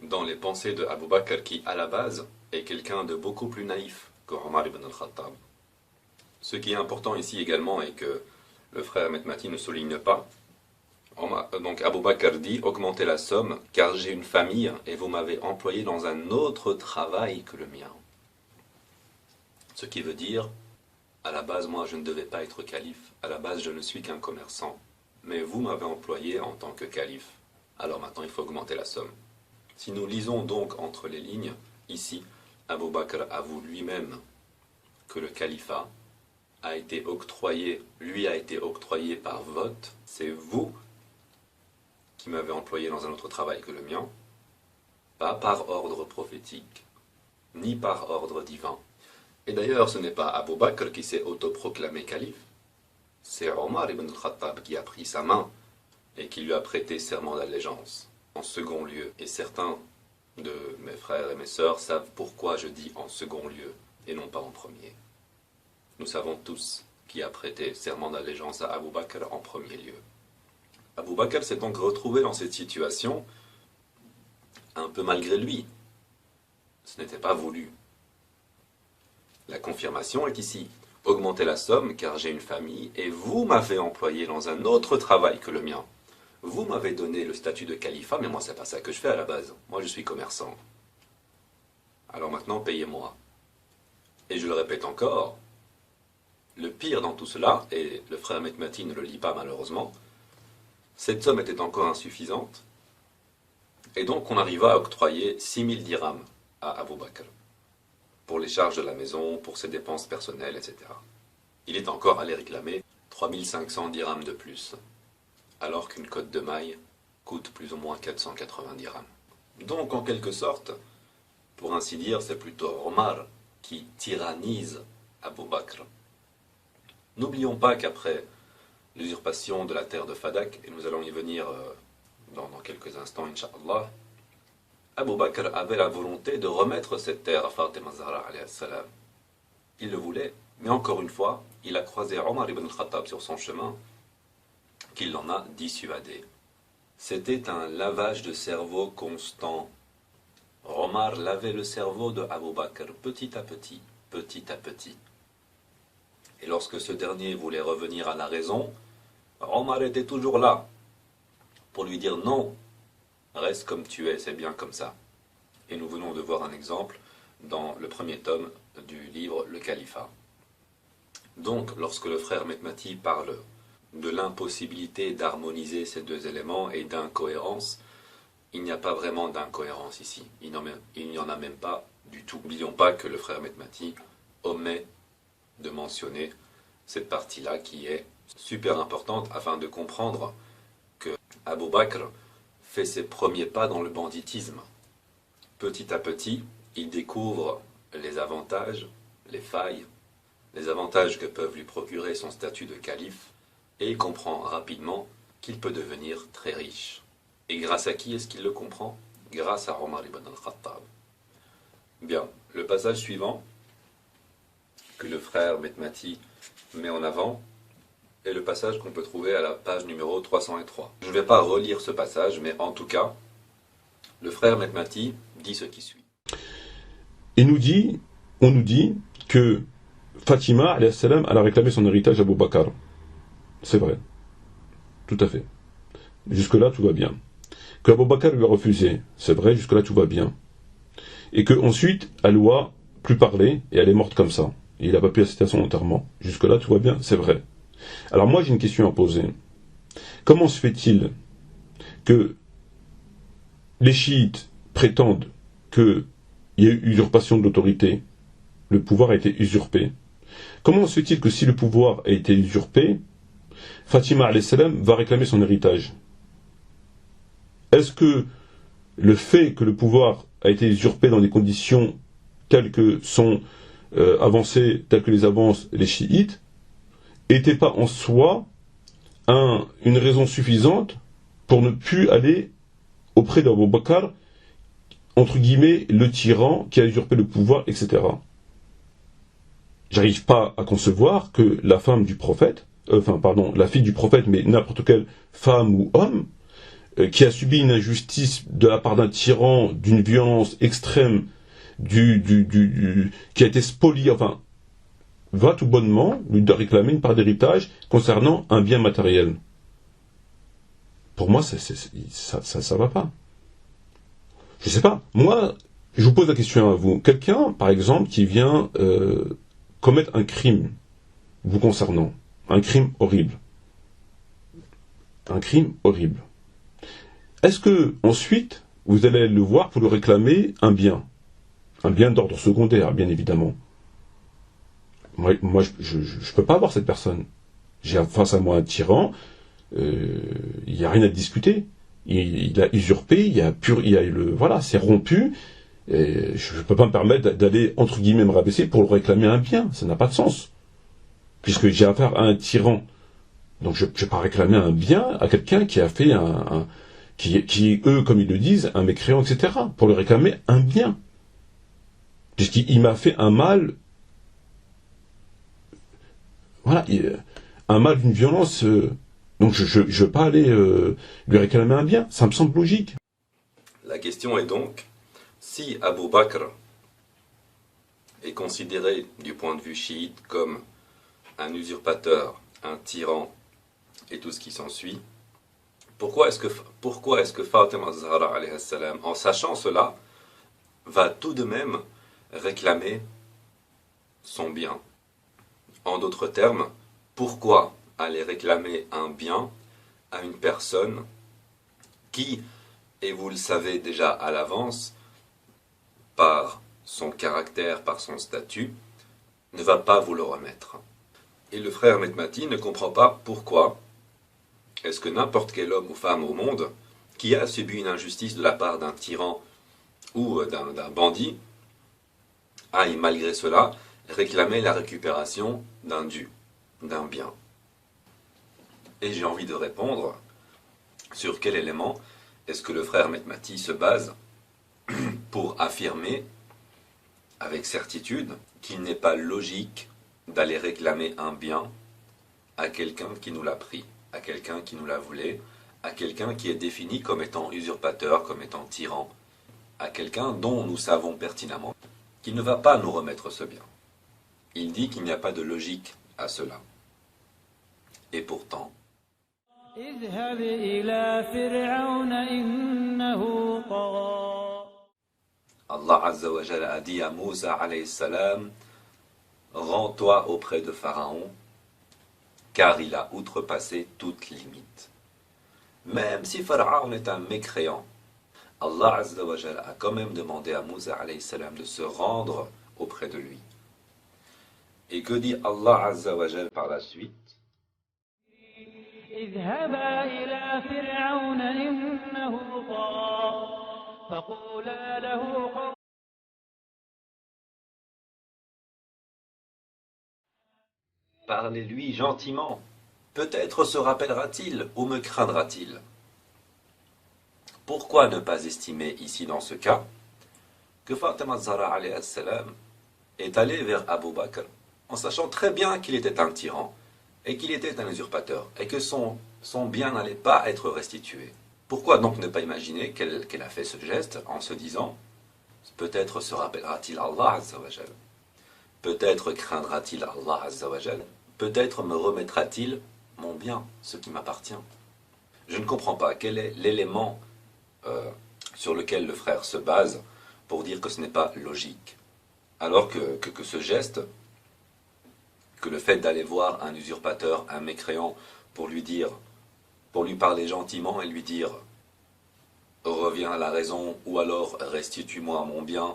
dans les pensées de Abu Bakr qui, à la base, est quelqu'un de beaucoup plus naïf que Omar ibn al-Khattab. Ce qui est important ici également et que le frère Ahmed Mati ne souligne pas, donc Abu Bakr dit « Augmentez la somme, car j'ai une famille et vous m'avez employé dans un autre travail que le mien. » Ce qui veut dire, à la base, moi je ne devais pas être calife, à la base je ne suis qu'un commerçant, mais vous m'avez employé en tant que calife, alors maintenant il faut augmenter la somme. Si nous lisons donc entre les lignes, ici, Abu Bakr avoue lui-même que le califat a été octroyé, lui a été octroyé par vote, c'est vous qui m'avez employé dans un autre travail que le mien, pas par ordre prophétique, ni par ordre divin. Et d'ailleurs, ce n'est pas Abu Bakr qui s'est autoproclamé calife, c'est Omar ibn al-Khattab qui a pris sa main et qui lui a prêté serment d'allégeance. En second lieu, et certains de mes frères et mes sœurs savent pourquoi je dis en second lieu et non pas en premier. Nous savons tous qui a prêté serment d'allégeance à Abu Bakr en premier lieu. Abu Bakr s'est donc retrouvé dans cette situation un peu malgré lui. Ce n'était pas voulu. La confirmation est ici. Augmentez la somme car j'ai une famille et vous m'avez employé dans un autre travail que le mien. Vous m'avez donné le statut de califat, mais moi c'est pas ça que je fais à la base. Moi je suis commerçant. Alors maintenant payez-moi. Et je le répète encore, le pire dans tout cela, et le frère Mehmeti ne le lit pas malheureusement, cette somme était encore insuffisante, et donc on arriva à octroyer 6000 dirhams à Abu Bakr, pour les charges de la maison, pour ses dépenses personnelles, etc. Il est encore allé réclamer 3500 dirhams de plus, alors qu'une cotte de maille coûte plus ou moins 480 dirhams. Donc en quelque sorte, pour ainsi dire, c'est plutôt Omar qui tyrannise Abu Bakr. N'oublions pas qu'après l'usurpation de la terre de Fadak, et nous allons y venir dans quelques instants, Inch'Allah, Abu Bakr avait la volonté de remettre cette terre à Fatima Zahra alayhi salam. Il le voulait, mais encore une fois, il a croisé Omar ibn al-Khattab sur son chemin, qui l'en a dissuadé. C'était un lavage de cerveau constant. Omar lavait le cerveau de Abu Bakr petit à petit, petit à petit. Et lorsque ce dernier voulait revenir à la raison, Omar était toujours là, pour lui dire non, reste comme tu es, c'est bien comme ça. Et nous venons de voir un exemple dans le premier tome du livre Le Califat. Donc, lorsque le frère Mehmeti parle de l'impossibilité d'harmoniser ces deux éléments et d'incohérence, il n'y a pas vraiment d'incohérence ici. Il n'y en a même pas du tout. N'oublions pas que le frère Metmati omet de mentionner cette partie-là qui est super importante afin de comprendre que Abu Bakr fait ses premiers pas dans le banditisme. Petit à petit, il découvre les avantages, les failles, les avantages que peuvent lui procurer son statut de calife, et il comprend rapidement qu'il peut devenir très riche. Et grâce à qui est-ce qu'il le comprend? Grâce à Omar ibn al-Khattab. Bien, le passage suivant que le frère Metmati met en avant est le passage qu'on peut trouver à la page numéro 303. Je ne vais pas relire ce passage, mais en tout cas, le frère Metmati dit ce qui suit. On nous dit que Fatima, alayhi salam, elle a réclamé son héritage à Abu Bakr. C'est vrai. Tout à fait. Jusque-là, tout va bien. Que Abu Bakr lui a refusé. C'est vrai, jusque-là, tout va bien. Et qu'ensuite, elle lui a plus parlé, et elle est morte comme ça. Et il n'a pas pu assister à son enterrement. Jusque-là, tout va bien, c'est vrai. Alors moi, j'ai une question à poser. Comment se fait-il que les chiites prétendent qu'il y a eu usurpation de l'autorité, le pouvoir a été usurpé? Comment se fait-il que si le pouvoir a été usurpé, Fatima alayhi salam va réclamer son héritage? Est-ce que le fait que le pouvoir a été usurpé dans des conditions telles que sont avancées, telles que les avancent les chiites, n'était pas en soi une raison suffisante pour ne plus aller auprès d'Abu Bakr, entre guillemets, le tyran qui a usurpé le pouvoir, etc. J'arrive pas à concevoir que la femme du prophète, la fille du prophète, mais n'importe quelle femme ou homme, qui a subi une injustice de la part d'un tyran, d'une violence extrême, qui a été spolié, va tout bonnement lui réclamer une part d'héritage concernant un bien matériel. Pour moi, ça va pas. Je sais pas. Moi, je vous pose la question à vous. Quelqu'un, par exemple, qui vient commettre un crime vous concernant, un crime horrible. Un crime horrible. Est-ce que ensuite vous allez le voir pour lui réclamer un bien d'ordre secondaire, bien évidemment? Moi, je peux pas avoir cette personne. J'ai face à moi un tyran. Il n'y a rien à discuter. Il a usurpé, c'est rompu. Et je ne peux pas me permettre d'aller, entre guillemets, me rabaisser pour réclamer un bien. Ça n'a pas de sens. Puisque j'ai affaire à un tyran. Donc je ne vais pas réclamer un bien à quelqu'un qui a fait qui, eux, comme ils le disent, un mécréant, etc. Pour lui réclamer un bien. Puisqu'il m'a fait un mal. Voilà, un mal d'une violence. Donc je ne veux pas aller lui réclamer un bien. Ça me semble logique. La question est donc, si Abu Bakr est considéré du point de vue chiite comme un usurpateur, un tyran et tout ce qui s'ensuit, pourquoi est-ce que Fatima Zahra alayhi salam, en sachant cela, va tout de même réclamer son bien? En d'autres termes, pourquoi aller réclamer un bien à une personne qui, et vous le savez déjà à l'avance, par son caractère, par son statut, ne va pas vous le remettre? Et le frère Metmati ne comprend pas pourquoi est-ce que n'importe quel homme ou femme au monde qui a subi une injustice de la part d'un tyran ou d'un bandit aille malgré cela réclamer la récupération d'un dû, d'un bien. Et j'ai envie de répondre sur quel élément est-ce que le frère Metmati se base pour affirmer avec certitude qu'il n'est pas logique d'aller réclamer un bien à quelqu'un qui nous l'a pris, à quelqu'un qui nous l'a volé, à quelqu'un qui est défini comme étant usurpateur, comme étant tyran, à quelqu'un dont nous savons pertinemment qu'il ne va pas nous remettre ce bien. Il dit qu'il n'y a pas de logique à cela. Et pourtant, Allah Azza wa Jalla a dit à Moussa alayhi salam, rends-toi auprès de Pharaon car il a outrepassé toute limite. Même si Pharaon est un mécréant, Allah Azza wa Jal a quand même demandé à Moussa alayhi salam de se rendre auprès de lui. Et que dit Allah Azza wa Jal par la suite? اذهبا إلى فرعون إنه طغى فقولا له قولا Parlez-lui gentiment. Peut-être se rappellera-t-il ou me craindra-t-il. Pourquoi ne pas estimer ici dans ce cas que Fatima Zahra alayhi salam est allée vers Abu Bakr en sachant très bien qu'il était un tyran et qu'il était un usurpateur et que son bien n'allait pas être restitué. Pourquoi donc ne pas imaginer qu'elle a fait ce geste en se disant peut-être se rappellera-t-il Allah Azza wa Jal, peut-être craindra-t-il Allah Azza wa Jal, peut-être me remettra-t-il mon bien, ce qui m'appartient. Je ne comprends pas quel est l'élément sur lequel le frère se base pour dire que ce n'est pas logique. Alors que ce geste, que le fait d'aller voir un usurpateur, un mécréant, pour lui parler gentiment et lui dire « reviens à la raison » ou alors « restitue-moi mon bien »,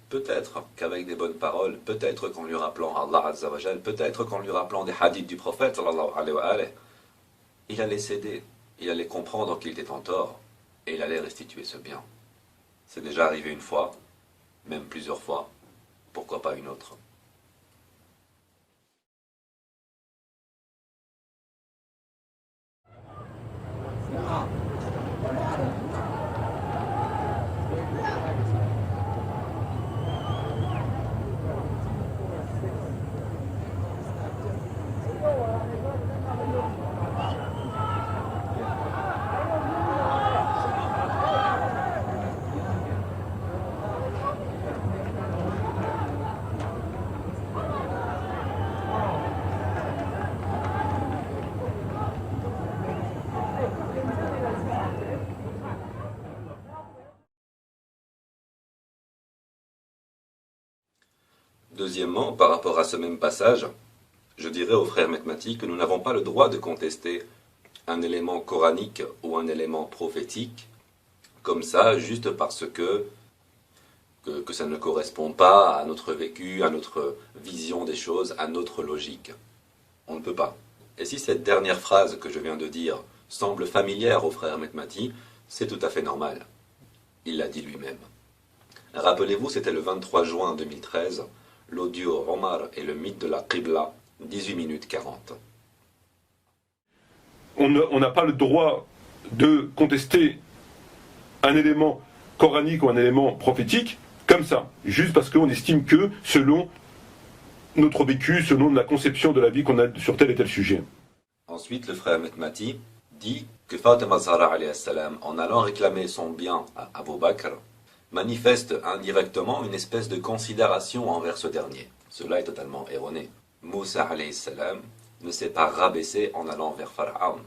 peut-être qu'avec des bonnes paroles, peut-être qu'en lui rappelant Allah Azza wa Jal, peut-être qu'en lui rappelant des hadiths du prophète, sallallahu alayhi wa alayhi, il allait céder, il allait comprendre qu'il était en tort, et il allait restituer ce bien. C'est déjà arrivé une fois, même plusieurs fois, pourquoi pas une autre. Deuxièmement, par rapport à ce même passage, je dirais aux frères Mehmati que nous n'avons pas le droit de contester un élément coranique ou un élément prophétique comme ça, juste parce que ça ne correspond pas à notre vécu, à notre vision des choses, à notre logique. On ne peut pas. Et si cette dernière phrase que je viens de dire semble familière aux frères Mehmati, c'est tout à fait normal. Il l'a dit lui-même. Rappelez-vous, c'était le 23 juin 2013, l'audio Omar et le mythe de la Qibla, 18 minutes 40. On n'a pas le droit de contester un élément coranique ou un élément prophétique comme ça, juste parce qu'on estime que, selon notre vécu, selon la conception de la vie qu'on a sur tel et tel sujet. Ensuite, le frère Mehmati dit que Fatima Zahra alayhi salam, en allant réclamer son bien à Abu Bakr, manifeste indirectement une espèce de considération envers ce dernier. Cela est totalement erroné. Moussa alayhi salam ne s'est pas rabaissé en allant vers Pharaon.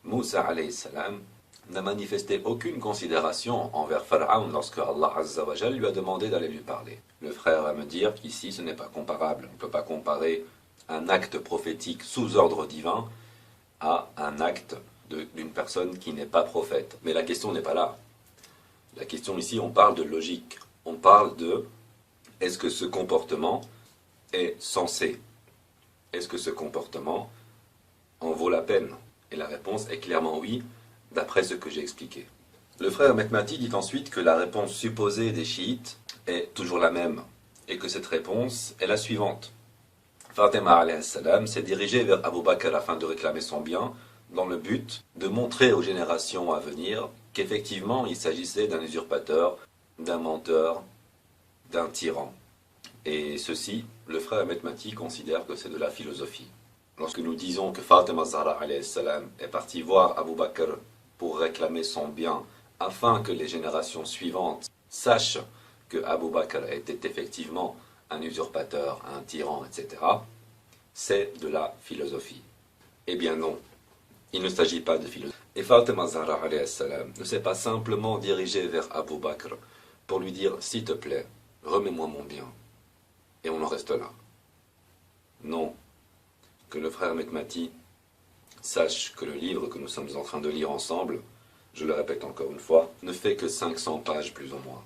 Moussa alayhi salam n'a manifesté aucune considération envers Pharaon lorsque Allah Azza wa Jal lui a demandé d'aller lui parler. Le frère va me dire qu'ici ce n'est pas comparable. On ne peut pas comparer un acte prophétique sous ordre divin à un acte d'une personne qui n'est pas prophète. Mais la question n'est pas là. La question ici, on parle de logique. On parle de est-ce que ce comportement est censé? Est-ce que ce comportement en vaut la peine? Et la réponse est clairement oui, d'après ce que j'ai expliqué. Le frère Mehmati dit ensuite que la réponse supposée des chiites est toujours la même, et que cette réponse est la suivante. Fatima alayhi salam s'est dirigée vers Abu Bakr afin de réclamer son bien, dans le but de montrer aux générations à venir qu'effectivement il s'agissait d'un usurpateur, d'un menteur, d'un tyran. Et ceci, le frère Mehmati considère que c'est de la philosophie. Lorsque nous disons que Fatima Zahra alayhi salam est partie voir Abu Bakr pour réclamer son bien afin que les générations suivantes sachent que Abu Bakr était effectivement un usurpateur, un tyran, etc., c'est de la philosophie. Eh bien non, il ne s'agit pas de philosophie. Et Fatima Zahra alayhi salam ne s'est pas simplement dirigée vers Abu Bakr pour lui dire « S'il te plaît, remets-moi mon bien ». Et on en reste là. Non. que le frère Mehmeti sache que le livre que nous sommes en train de lire ensemble, je le répète encore une fois, ne fait que 500 pages plus ou moins.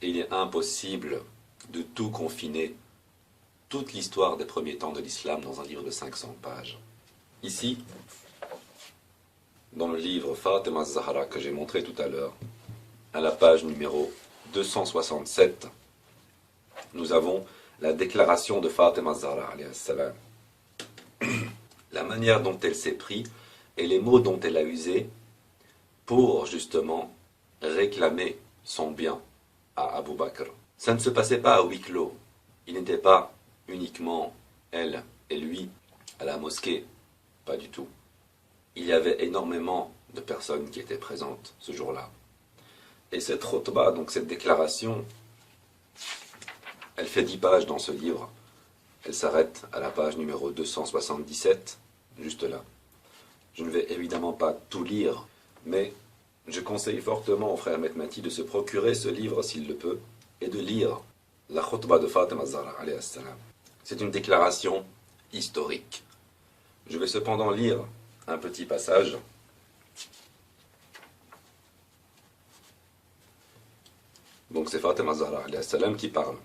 Et il est impossible de tout confiner, toute l'histoire des premiers temps de l'islam dans un livre de 500 pages. Ici, dans le livre Fatima az-Zahra que j'ai montré tout à l'heure, à la page numéro 267, nous avons la déclaration de Fatima az-Zahra, alayhi salam. La manière dont elle s'est prise et les mots dont elle a usé pour justement réclamer son bien à Abu Bakr. Ça ne se passait pas à huis clos. Il n'était pas uniquement elle et lui à la mosquée. Pas du tout. Il y avait énormément de personnes qui étaient présentes ce jour-là. Et cette khutbah, donc cette déclaration, elle fait 10 pages dans ce livre. Elle s'arrête à la page numéro 277, juste là. Je ne vais évidemment pas tout lire, mais je conseille fortement au frère Mehmeti de se procurer ce livre s'il le peut et de lire la khutbah de Fatima az-Zahra alayhi salam. C'est une déclaration historique. Je vais cependant lire un petit passage. Donc c'est Fatima az-Zahra alayhi salam qui parle.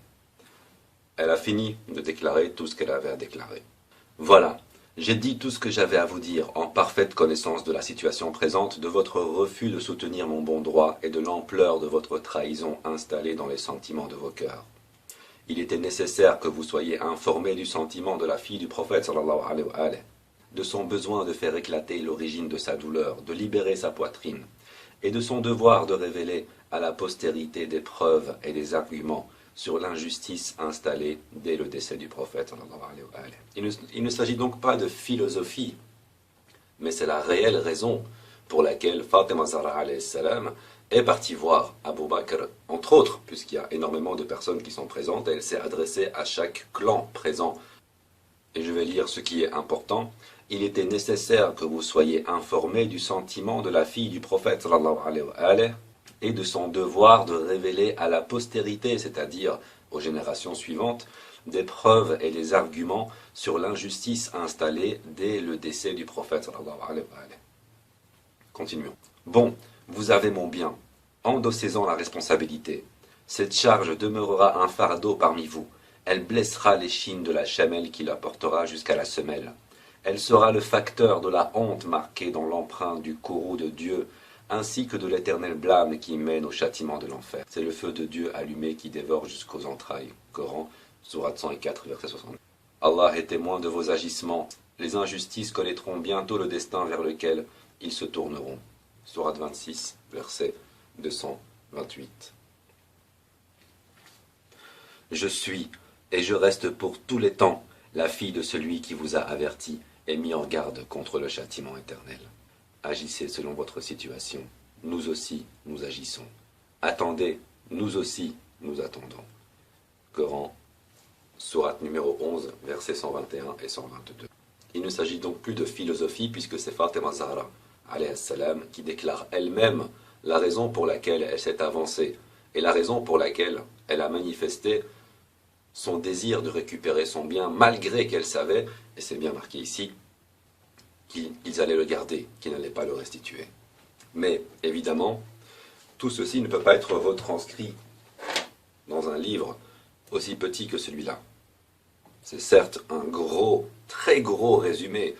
Elle a fini de déclarer tout ce qu'elle avait à déclarer. Voilà. J'ai dit tout ce que j'avais à vous dire, en parfaite connaissance de la situation présente, de votre refus de soutenir mon bon droit et de l'ampleur de votre trahison installée dans les sentiments de vos cœurs. Il était nécessaire que vous soyez informés du sentiment de la fille du prophète, sallallahu alayhi wa alayhi, de son besoin de faire éclater l'origine de sa douleur, de libérer sa poitrine, et de son devoir de révéler à la postérité des preuves et des arguments sur l'injustice installée dès le décès du prophète. Il ne s'agit donc pas de philosophie, mais c'est la réelle raison pour laquelle Fatima az-Zahra alayhi salam est partie voir Abu Bakr, entre autres, puisqu'il y a énormément de personnes qui sont présentes, et elle s'est adressée à chaque clan présent. Et je vais lire ce qui est important. Il était nécessaire que vous soyez informés du sentiment de la fille du prophète, sallallahu alayhi wa alayhi, et de son devoir de révéler à la postérité, c'est-à-dire aux générations suivantes, des preuves et des arguments sur l'injustice installée dès le décès du prophète sallallahu alayhi wa alayhi. Continuons. Bon, vous avez mon bien, endossez-en la responsabilité. Cette charge demeurera un fardeau parmi vous. Elle blessera l'échine de la chamelle qui la portera jusqu'à la semelle. Elle sera le facteur de la honte marquée dans l'empreinte du courroux de Dieu, ainsi que de l'éternel blâme qui mène au châtiment de l'enfer. C'est le feu de Dieu allumé qui dévore jusqu'aux entrailles. Coran, sourate 104, verset 60. Allah est témoin de vos agissements. Les injustices connaîtront bientôt le destin vers lequel ils se tourneront. Sourate 26, verset 228. Je suis, et je reste pour tous les temps, la fille de celui qui vous a averti et mis en garde contre le châtiment éternel. Agissez selon votre situation. Nous aussi, nous agissons. Attendez, nous aussi, nous attendons. Coran, sourate numéro 11, versets 121 et 122. Il ne s'agit donc plus de philosophie puisque c'est Fatima az-Zahra alayhi salam qui déclare elle-même la raison pour laquelle elle s'est avancée et la raison pour laquelle elle a manifesté son désir de récupérer son bien malgré qu'elle savait, et c'est bien marqué ici, qu'ils allaient le garder, qu'ils n'allaient pas le restituer. Mais évidemment, tout ceci ne peut pas être retranscrit dans un livre aussi petit que celui-là. C'est certes un gros, très gros résumé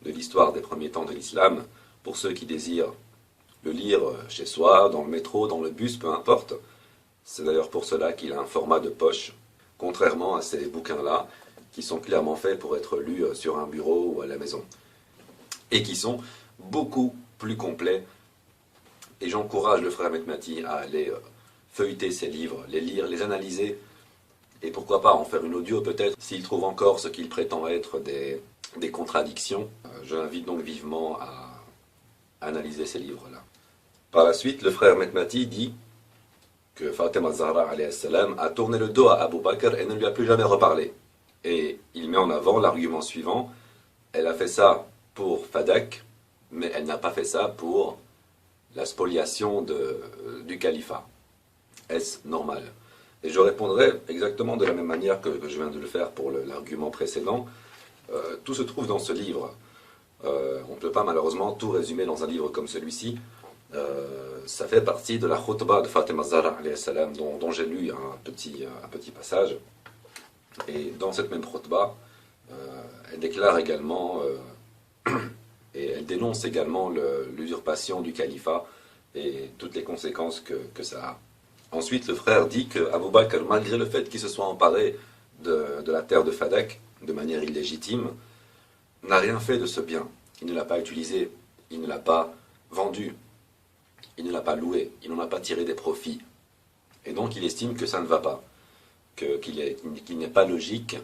de l'histoire des premiers temps de l'islam pour ceux qui désirent le lire chez soi, dans le métro, dans le bus, peu importe. C'est d'ailleurs pour cela qu'il a un format de poche, contrairement à ces bouquins-là qui sont clairement faits pour être lus sur un bureau ou à la maison, et qui sont beaucoup plus complets. Et j'encourage le frère Mehmeti à aller feuilleter ces livres, les lire, les analyser, et pourquoi pas en faire une audio peut-être, s'il trouve encore ce qu'il prétend être des contradictions. Je l'invite donc vivement à analyser ces livres-là. Par la suite, le frère Mehmeti dit que Fatima az-Zahra alayhi salam a tourné le dos à Abu Bakr et ne lui a plus jamais reparlé. Et il met en avant l'argument suivant: elle a fait ça pour Fadak, mais elle n'a pas fait ça pour la spoliation du califat. Est-ce normal? Et je répondrai exactement de la même manière que je viens de le faire pour l'argument précédent. Tout se trouve dans ce livre. On ne peut pas malheureusement tout résumer dans un livre comme celui-ci. Ça fait partie de la khutbah de Fatima Zahra alayhi salam, dont j'ai lu un petit passage. Et dans cette même khutbah, elle déclare également et elle dénonce également l'usurpation du califat et toutes les conséquences que ça a. Ensuite, le frère dit qu'Abu Bakr, malgré le fait qu'il se soit emparé de la terre de Fadak de manière illégitime, n'a rien fait de ce bien. Il ne l'a pas utilisé, il ne l'a pas vendu, il ne l'a pas loué, il n'en a pas tiré des profits. Et donc il estime que ça ne va pas, qu'il n'est pas logique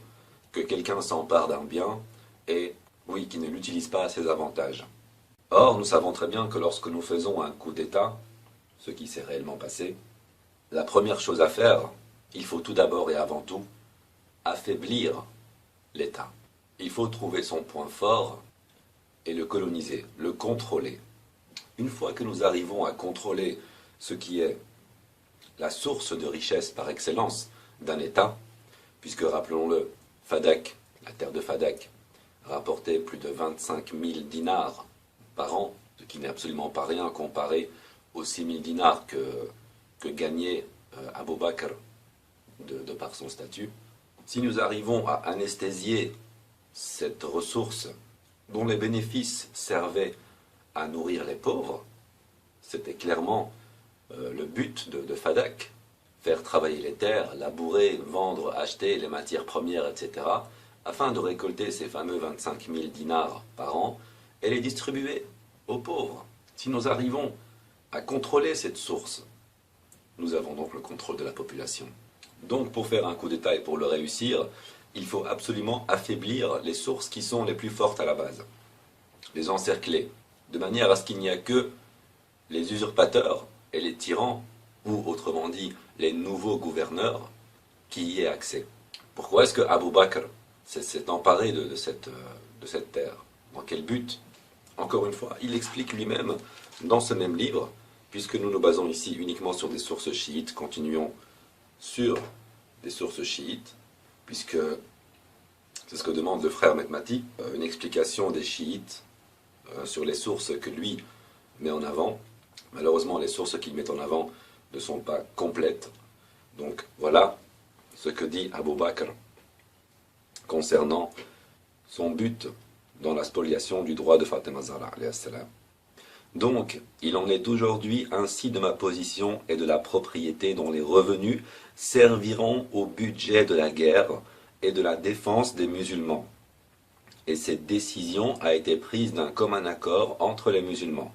que quelqu'un s'empare d'un bien et, oui, qu'il ne l'utilise pas à ses avantages. Or, nous savons très bien que lorsque nous faisons un coup d'État, ce qui s'est réellement passé, la première chose à faire, il faut tout d'abord et avant tout affaiblir l'État. Il faut trouver son point fort et le coloniser, le contrôler. Une fois que nous arrivons à contrôler ce qui est la source de richesse par excellence d'un État, puisque rappelons-le, Fadak, la terre de Fadak, rapportait plus de 25 000 dinars par an, ce qui n'est absolument pas rien comparé aux 6 000 dinars que gagnait Abu Bakr de par son statut. Si nous arrivons à anesthésier cette ressource dont les bénéfices servaient à nourrir les pauvres, c'était clairement le but de Fadak, faire travailler les terres, labourer, vendre, acheter les matières premières, etc., afin de récolter ces fameux 25 000 dinars par an et les distribuer aux pauvres. Si nous arrivons à contrôler cette source, nous avons donc le contrôle de la population. Donc pour faire un coup d'État et pour le réussir, il faut absolument affaiblir les sources qui sont les plus fortes à la base, les encercler, de manière à ce qu'il n'y a que les usurpateurs et les tyrans, ou autrement dit, les nouveaux gouverneurs, qui y aient accès. Pourquoi est-ce que Abu Bakr s'est emparé de cette terre? Dans quel but? Encore une fois, il explique lui-même dans ce même livre, puisque nous nous basons ici uniquement sur des sources chiites, continuons sur des sources chiites, puisque c'est ce que demande le frère Mehmati, une explication des chiites sur les sources que lui met en avant. Malheureusement, les sources qu'il met en avant ne sont pas complètes. Donc voilà ce que dit Abu Bakr concernant son but dans la spoliation du droit de Fatima Zahra alayhi salam. Donc, il en est aujourd'hui ainsi de ma position et de la propriété dont les revenus serviront au budget de la guerre et de la défense des musulmans. Et cette décision a été prise d'un commun accord entre les musulmans.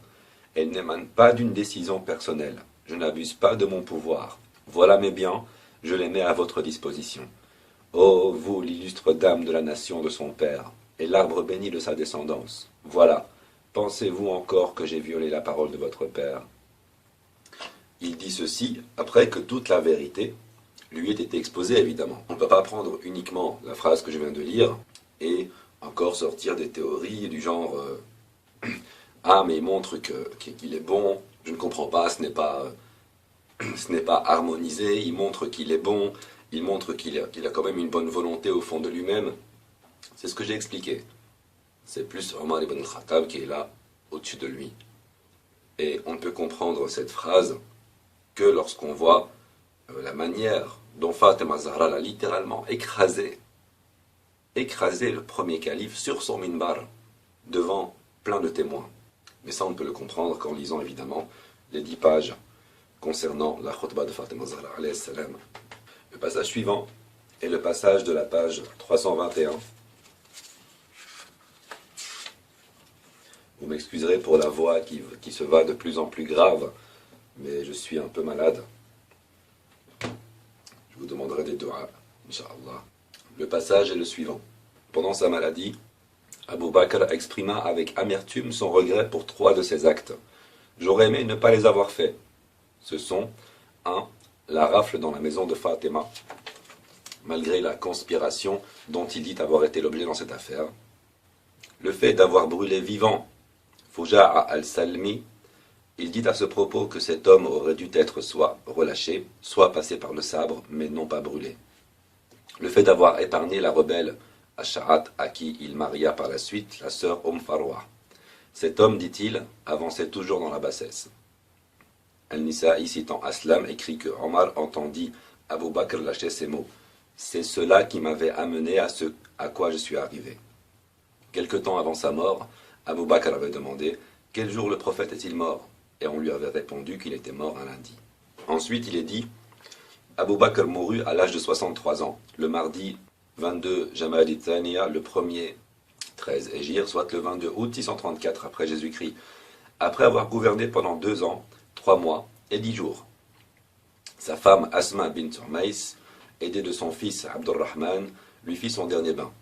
Elle n'émane pas d'une décision personnelle. Je n'abuse pas de mon pouvoir. Voilà mes biens, je les mets à votre disposition. Ô vous, l'illustre dame de la nation de son père, et l'arbre béni de sa descendance. Voilà, pensez-vous encore que j'ai violé la parole de votre père? Il dit ceci après que toute la vérité lui ait été exposée, évidemment. On ne peut pas prendre uniquement la phrase que je viens de lire et encore sortir des théories du genre ah, mais il montre qu'il est bon, je ne comprends pas, ce n'est pas harmonisé, il montre qu'il est bon, il montre qu'il a quand même une bonne volonté au fond de lui-même. C'est ce que j'ai expliqué. C'est plus Omar ibn al-Khattab qui est là, au-dessus de lui. Et on ne peut comprendre cette phrase que lorsqu'on voit la manière dont Fatima Zahra l'a littéralement écrasé le premier calife sur son minbar, devant plein de témoins. Mais ça, on ne peut le comprendre qu'en lisant évidemment les 10 pages concernant la khutbah de Fatima Zahra alayhi salam. Le passage suivant est le passage de la page 321. Vous m'excuserez pour la voix qui se va de plus en plus grave, mais je suis un peu malade. Je vous demanderai des doigts, Inch'Allah. Le passage est le suivant. Pendant sa maladie, Abu Bakr exprima avec amertume son regret pour 3 de ses actes. J'aurais aimé ne pas les avoir faits. Ce sont 1. La rafle dans la maison de Fatima, malgré la conspiration dont il dit avoir été l'objet dans cette affaire. Le fait d'avoir brûlé vivant Fuja'a al-Salmi, il dit à ce propos que cet homme aurait dû être soit relâché, soit passé par le sabre, mais non pas brûlé. Le fait d'avoir épargné la rebelle Ash'at, à qui il maria par la suite la sœur Farwa. Cet homme, dit-il, avançait toujours dans la bassesse. Al-Nisa'i, citant Aslam, écrit que Omar entendit Abu Bakr lâcher ces mots. C'est cela qui m'avait amené à ce à quoi je suis arrivé. Quelque temps avant sa mort, Abu Bakr avait demandé quel jour le prophète est-il mort, et on lui avait répondu qu'il était mort un lundi. Ensuite, il est dit Abu Bakr mourut à l'âge de 63 ans, le mardi 22 Jamad Thaniya, le premier 13 Hégire, soit le 22 août 634 après Jésus-Christ, après avoir gouverné pendant 2 ans, 3 mois et 10 jours. Sa femme Asma bint Umays, aidée de son fils Abdurrahman, lui fit son dernier bain.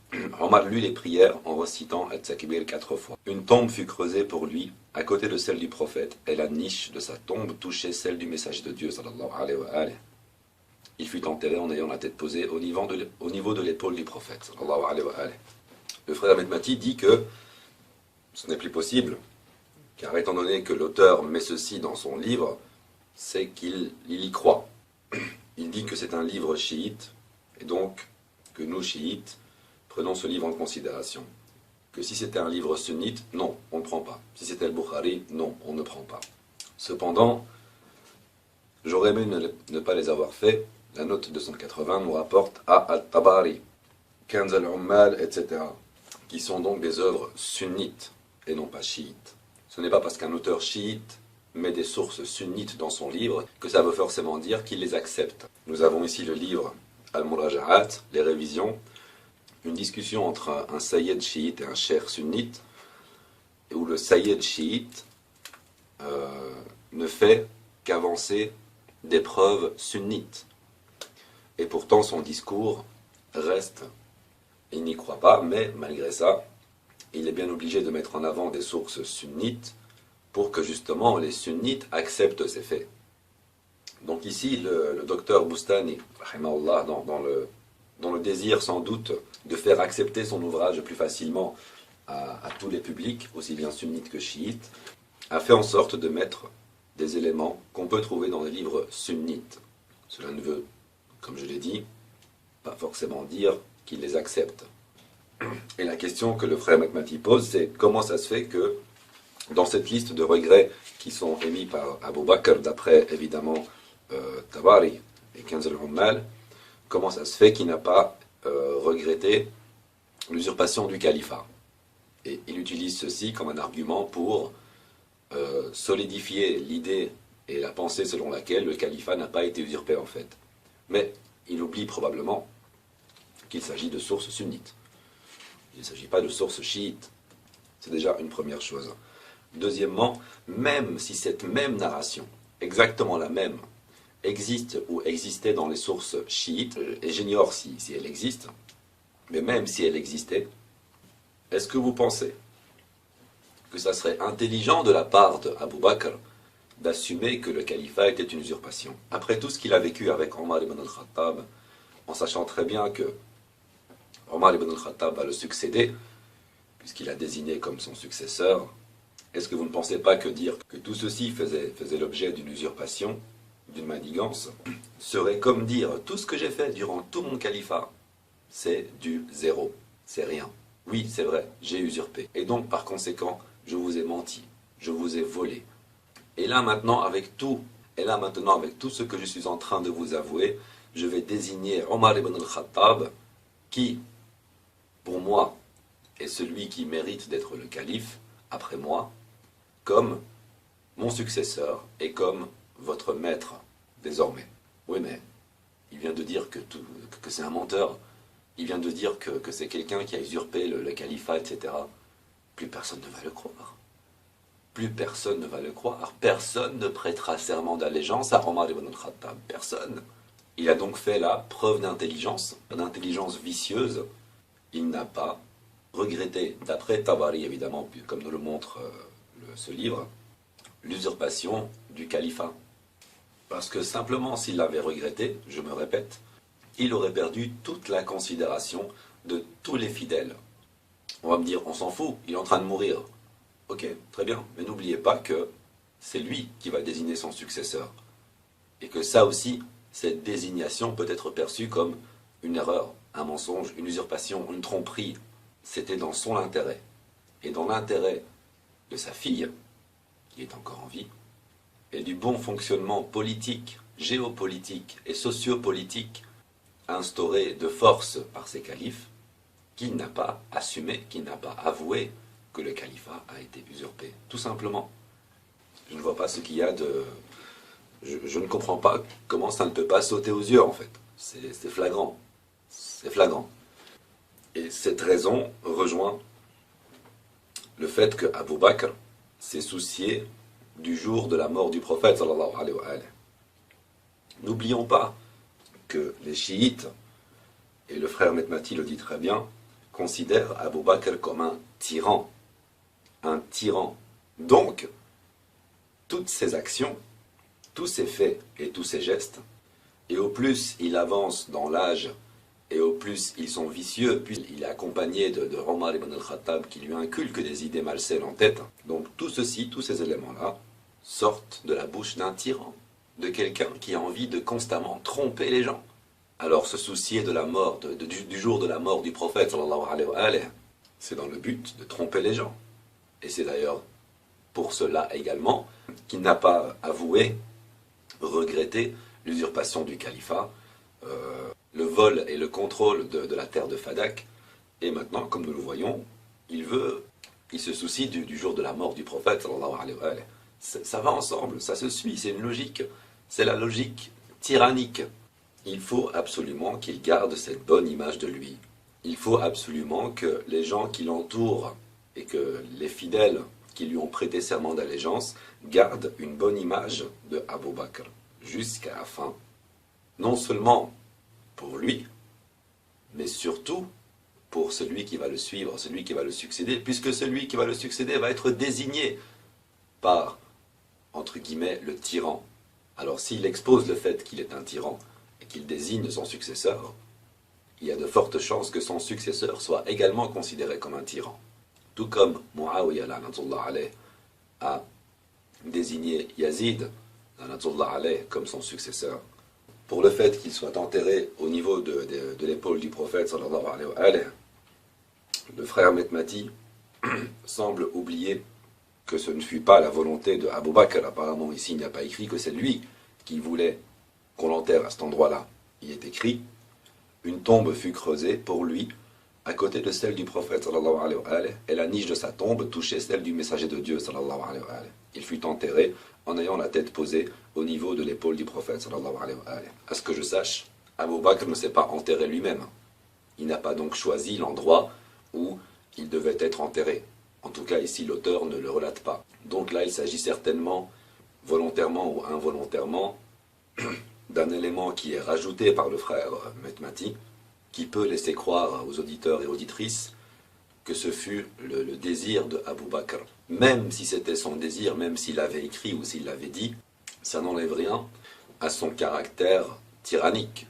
Omar lut les prières en recitant At-Takbir 4 fois. Une tombe fut creusée pour lui, à côté de celle du prophète, et la niche de sa tombe touchait celle du messager de Dieu, sallallahu alayhi wa alayhi. Il fut enterré en ayant la tête posée au niveau de l'épaule du prophète, sallallahu alayhi wa alayhi. Le frère Ahmed Mati dit que ce n'est plus possible, car étant donné que l'auteur met ceci dans son livre, c'est qu'il y croit. Il dit que c'est un livre chiite, et donc que nous, chiites, prenons ce livre en considération. Que si c'était un livre sunnite, non, on ne prend pas. Si c'était le Bukhari, non, on ne prend pas. Cependant, j'aurais aimé ne pas les avoir faits. La note 280 nous rapporte à Al-Tabari, Kanz al-Ummal, etc., qui sont donc des œuvres sunnites et non pas chiites. Ce n'est pas parce qu'un auteur chiite met des sources sunnites dans son livre que ça veut forcément dire qu'il les accepte. Nous avons ici le livre Al-Muraja'at, les révisions, une discussion entre un sayyid chiite et un cheikh sunnite, où le sayyid chiite ne fait qu'avancer des preuves sunnites. Et pourtant son discours reste, il n'y croit pas, mais malgré ça, il est bien obligé de mettre en avant des sources sunnites pour que justement les sunnites acceptent ces faits. Donc ici, le docteur Boustani, dans le désir sans doute de faire accepter son ouvrage plus facilement à tous les publics, aussi bien sunnites que chiites, a fait en sorte de mettre des éléments qu'on peut trouver dans les livres sunnites. Cela ne veut, comme je l'ai dit, pas forcément dire qu'il les accepte. Et la question que le frère Makmati pose, c'est comment ça se fait que dans cette liste de regrets qui sont émis par Abu Bakr, d'après évidemment Tabari et Kanz al-Ummal, comment ça se fait qu'il n'a pas regretté l'usurpation du califat. Et il utilise ceci comme un argument pour solidifier l'idée et la pensée selon laquelle le califat n'a pas été usurpé en fait. Mais il oublie probablement qu'il s'agit de sources sunnites. Il ne s'agit pas de sources chiites. C'est déjà une première chose. Deuxièmement, même si cette même narration, exactement la même, existe ou existait dans les sources chiites, et j'ignore si elle existe, mais même si elle existait, est-ce que vous pensez que ça serait intelligent de la part d'Abu Bakr d'assumer que le califat était une usurpation? Après tout ce qu'il a vécu avec Omar ibn al-Khattab, en sachant très bien que Omar ibn al-Khattab va le succéder, puisqu'il a désigné comme son successeur, est-ce que vous ne pensez pas que dire que tout ceci faisait l'objet d'une usurpation, d'une manigance, serait comme dire tout ce que j'ai fait durant tout mon califat, c'est du zéro, c'est rien. Oui, c'est vrai, j'ai usurpé. Et donc, par conséquent, je vous ai menti, je vous ai volé. Et là maintenant, avec tout ce que je suis en train de vous avouer, je vais désigner Omar ibn al-Khattab, qui, pour moi, est celui qui mérite d'être le calife, après moi, comme mon successeur et comme votre maître, désormais. Oui, mais il vient de dire que c'est un menteur. Il vient de dire que c'est quelqu'un qui a usurpé le califat, etc. Plus personne ne va le croire. Plus personne ne va le croire. Personne ne prêtera serment d'allégeance à Omar ibn al-Khattab. Personne. Il a donc fait la preuve d'intelligence vicieuse. Il n'a pas regretté, d'après Tabari évidemment, comme nous le montre ce livre, l'usurpation du califat. Parce que simplement s'il l'avait regretté, je me répète, il aurait perdu toute la considération de tous les fidèles. On va me dire, on s'en fout, il est en train de mourir. Ok, très bien, mais n'oubliez pas que c'est lui qui va désigner son successeur. Et que ça aussi, cette désignation peut être perçue comme une erreur. un mensonge, une usurpation, une tromperie, c'était dans son intérêt, et dans l'intérêt de sa fille, qui est encore en vie, et du bon fonctionnement politique, géopolitique et sociopolitique instauré de force par ses califes, qu'il n'a pas assumé, qu'il n'a pas avoué que le califat a été usurpé, tout simplement. Je ne vois pas ce qu'il y a de... Je ne comprends pas comment ça ne peut pas sauter aux yeux, en fait. C'est flagrant. C'est flagrant. Et cette raison rejoint le fait que Abu Bakr s'est soucié du jour de la mort du prophète, sallallahu alayhi wa alayhi. N'oublions pas que les chiites, et le frère Metmati le dit très bien, considèrent Abu Bakr comme un tyran. Un tyran. Donc, toutes ses actions, tous ses faits et tous ses gestes, et au plus il avance dans l'âge, et au plus ils sont vicieux, puisqu'il est accompagné de Omar ibn al-Khattab qui lui inculque des idées malsaines en tête. Donc tout ceci, tous ces éléments-là, sortent de la bouche d'un tyran, de quelqu'un qui a envie de constamment tromper les gens. Alors se soucier de la mort, du jour de la mort du prophète, sallallahu alayhi wa alayhi, c'est dans le but de tromper les gens. Et c'est d'ailleurs pour cela également qu'il n'a pas avoué, regretté l'usurpation du califat, le vol et le contrôle de la terre de Fadak. Et maintenant, comme nous le voyons, il se soucie du jour de la mort du prophète, sallallahu alayhi wa alayhi. Ça va ensemble, ça se suit, c'est une logique. C'est la logique tyrannique. Il faut absolument qu'il garde cette bonne image de lui. Il faut absolument que les gens qui l'entourent et que les fidèles qui lui ont prêté serment d'allégeance gardent une bonne image de Abu Bakr jusqu'à la fin. Non seulement pour lui, mais surtout pour celui qui va le suivre, celui qui va le succéder, puisque celui qui va le succéder va être désigné par, entre guillemets, le tyran. Alors s'il expose le fait qu'il est un tyran et qu'il désigne son successeur, il y a de fortes chances que son successeur soit également considéré comme un tyran. Tout comme Muawiyah la'natullah alayh a désigné Yazid la'natullah alayh comme son successeur, pour le fait qu'il soit enterré au niveau de l'épaule du prophète sallallahu alayhi wa alayhi, le frère Metmati semble oublier que ce ne fut pas la volonté de Abu Bakr. Apparemment ici il n'y a pas écrit que c'est lui qui voulait qu'on l'enterre à cet endroit-là. Il est écrit: une tombe fut creusée pour lui à côté de celle du prophète sallallahu alayhi wa alayhi, et la niche de sa tombe touchait celle du messager de Dieu sallallahu alayhi wa alayhi. Il fut enterré en ayant la tête posée au niveau de l'épaule du prophète sallallahu alayhi wa alayhi. À ce que je sache, Abu Bakr ne s'est pas enterré lui-même. Il n'a pas donc choisi l'endroit où il devait être enterré. En tout cas ici l'auteur ne le relate pas. Donc là il s'agit certainement, volontairement ou involontairement, d'un élément qui est rajouté par le frère Metmati, qui peut laisser croire aux auditeurs et auditrices que ce fut le désir de Abu Bakr. Même si c'était son désir, même s'il avait écrit ou s'il l'avait dit, ça n'enlève rien à son caractère tyrannique.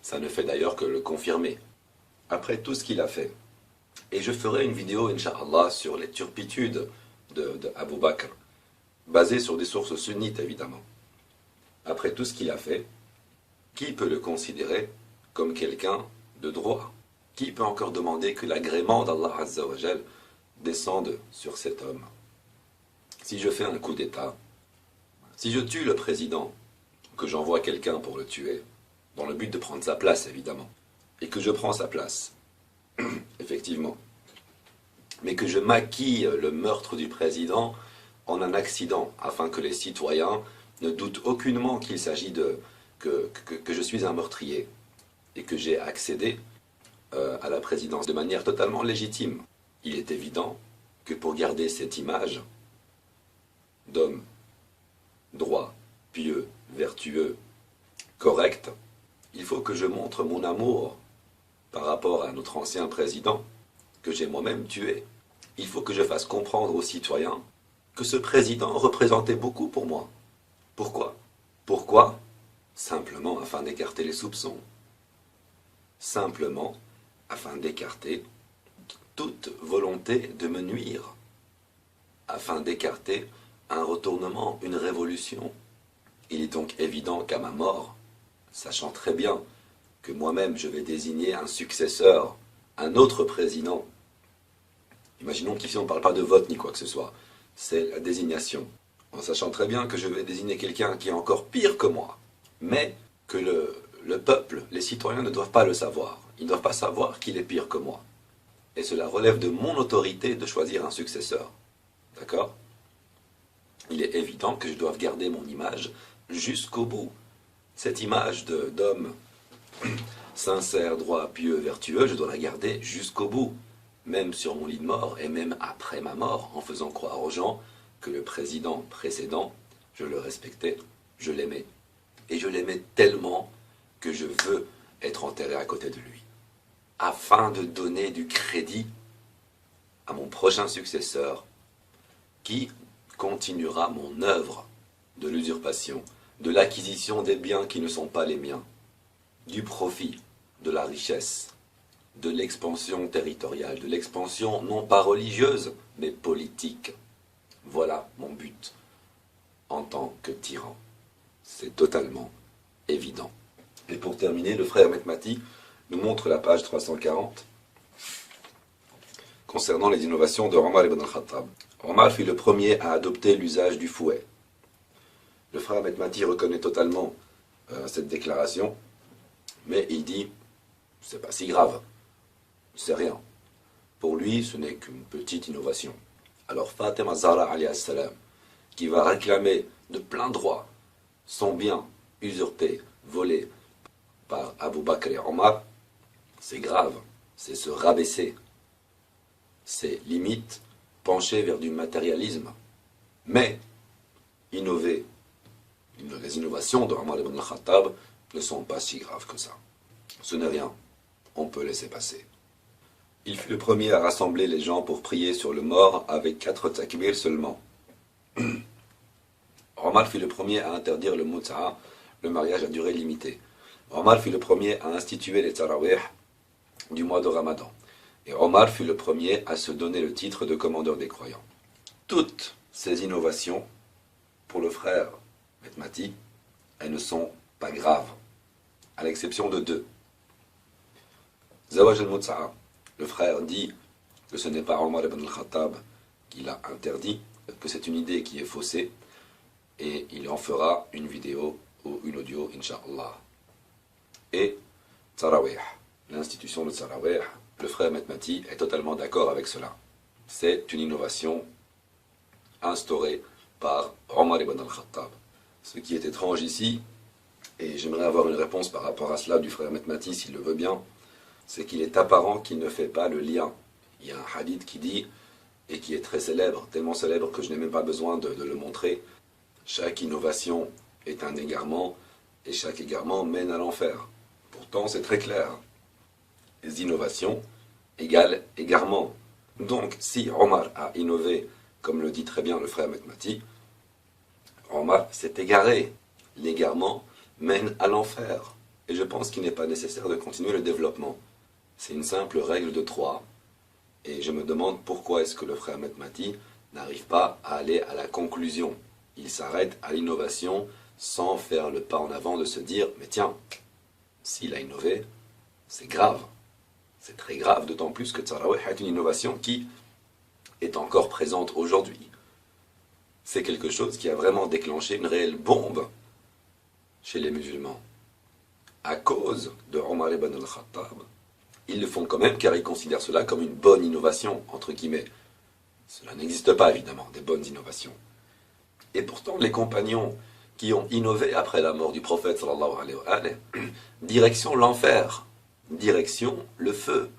Ça ne fait d'ailleurs que le confirmer. Après tout ce qu'il a fait, et je ferai une vidéo, Inch'Allah, sur les turpitudes de Abu Bakr, basée sur des sources sunnites évidemment. Après tout ce qu'il a fait, qui peut le considérer comme quelqu'un de droit? Qui peut encore demander que l'agrément d'Allah Azza wa Jal descende sur cet homme? Si je fais un coup d'État, si je tue le président, que j'envoie quelqu'un pour le tuer, dans le but de prendre sa place évidemment, et que je prends sa place, effectivement, mais que je maquille le meurtre du président en un accident, afin que les citoyens ne doutent aucunement qu'il s'agit que je suis un meurtrier, et que j'ai accédé à la présidence de manière totalement légitime. Il est évident que pour garder cette image d'homme droit, pieux, vertueux, correct, il faut que je montre mon amour par rapport à notre ancien président, que j'ai moi-même tué. Il faut que je fasse comprendre aux citoyens que ce président représentait beaucoup pour moi. Pourquoi? Pourquoi? Simplement afin d'écarter les soupçons. Simplement afin d'écarter toute volonté de me nuire, afin d'écarter un retournement, une révolution. Il est donc évident qu'à ma mort, sachant très bien que moi-même je vais désigner un successeur, un autre président. Imaginons qu'ici on ne parle pas de vote ni quoi que ce soit, c'est la désignation. En sachant très bien que je vais désigner quelqu'un qui est encore pire que moi, mais que le peuple, les citoyens ne doivent pas le savoir. Ils ne doivent pas savoir qu'il est pire que moi. Et cela relève de mon autorité de choisir un successeur. D'accord? Il est évident que je dois garder mon image jusqu'au bout. Cette image d'homme sincère, droit, pieux, vertueux, je dois la garder jusqu'au bout. Même sur mon lit de mort et même après ma mort, en faisant croire aux gens que le président précédent, je le respectais, je l'aimais. Et je l'aimais tellement que je veux être enterré à côté de lui, afin de donner du crédit à mon prochain successeur qui continuera mon œuvre de l'usurpation, de l'acquisition des biens qui ne sont pas les miens, du profit, de la richesse, de l'expansion territoriale, de l'expansion non pas religieuse, mais politique. Voilà mon but en tant que tyran. C'est totalement évident. Et pour terminer, le frère Mehmati nous montre la page 340 concernant les innovations de Omar ibn al-Khattab. Omar fut le premier à adopter l'usage du fouet. Le frère Mehmati reconnaît totalement cette déclaration, mais il dit c'est pas si grave, c'est rien. Pour lui, ce n'est qu'une petite innovation. Alors Fatima Zahra alayhi salam, qui va réclamer de plein droit son bien usurpé, volé par Abu Bakr et Omar, c'est grave, c'est se rabaisser, c'est limite pencher vers du matérialisme. Mais innover, les innovations de Omar ibn al-Khattab ne sont pas si graves que ça. Ce n'est rien, on peut laisser passer. Il fut le premier à rassembler les gens pour prier sur le mort avec 4 takbir seulement. Omar fut le premier à interdire le mut'a, le mariage à durée limitée. Omar fut le premier à instituer les tarawih du mois de Ramadan. Et Omar fut le premier à se donner le titre de commandeur des croyants. Toutes ces innovations, pour le frère Mehmati, elles ne sont pas graves, à l'exception de 2. Zawaj al-Mut'a, le frère dit que ce n'est pas Omar ibn al-Khattab qui l'a interdit, que c'est une idée qui est faussée, et il en fera une vidéo ou une audio, Inch'Allah. Et Tarawih, l'institution de Tarawih, le frère Mehmati est totalement d'accord avec cela. C'est une innovation instaurée par Omar ibn al-Khattab. Ce qui est étrange ici, et j'aimerais avoir une réponse par rapport à cela du frère Mehmati s'il le veut bien, c'est qu'il est apparent qu'il ne fait pas le lien. Il y a un hadith qui dit, et qui est très célèbre, tellement célèbre que je n'ai même pas besoin de le montrer, chaque innovation est un égarement, et chaque égarement mène à l'enfer. Pourtant, c'est très clair. Les innovations égale égarement. Donc, si Omar a innové, comme le dit très bien le frère Mehmati, Omar s'est égaré. L'égarement mène à l'enfer. Et je pense qu'il n'est pas nécessaire de continuer le développement. C'est une simple règle de 3. Et je me demande pourquoi est-ce que le frère Mehmati n'arrive pas à aller à la conclusion. Il s'arrête à l'innovation sans faire le pas en avant de se dire « Mais tiens, s'il a innové, c'est grave. C'est très grave, d'autant plus que Tarawih est une innovation qui est encore présente aujourd'hui. C'est quelque chose qui a vraiment déclenché une réelle bombe chez les musulmans. À cause de Omar ibn al-Khattab, ils le font quand même car ils considèrent cela comme une bonne innovation, entre guillemets. Cela n'existe pas évidemment, des bonnes innovations. Et pourtant, les compagnons qui ont innové après la mort du prophète, sallallahu alayhi wa alayhi, direction l'enfer, direction le feu,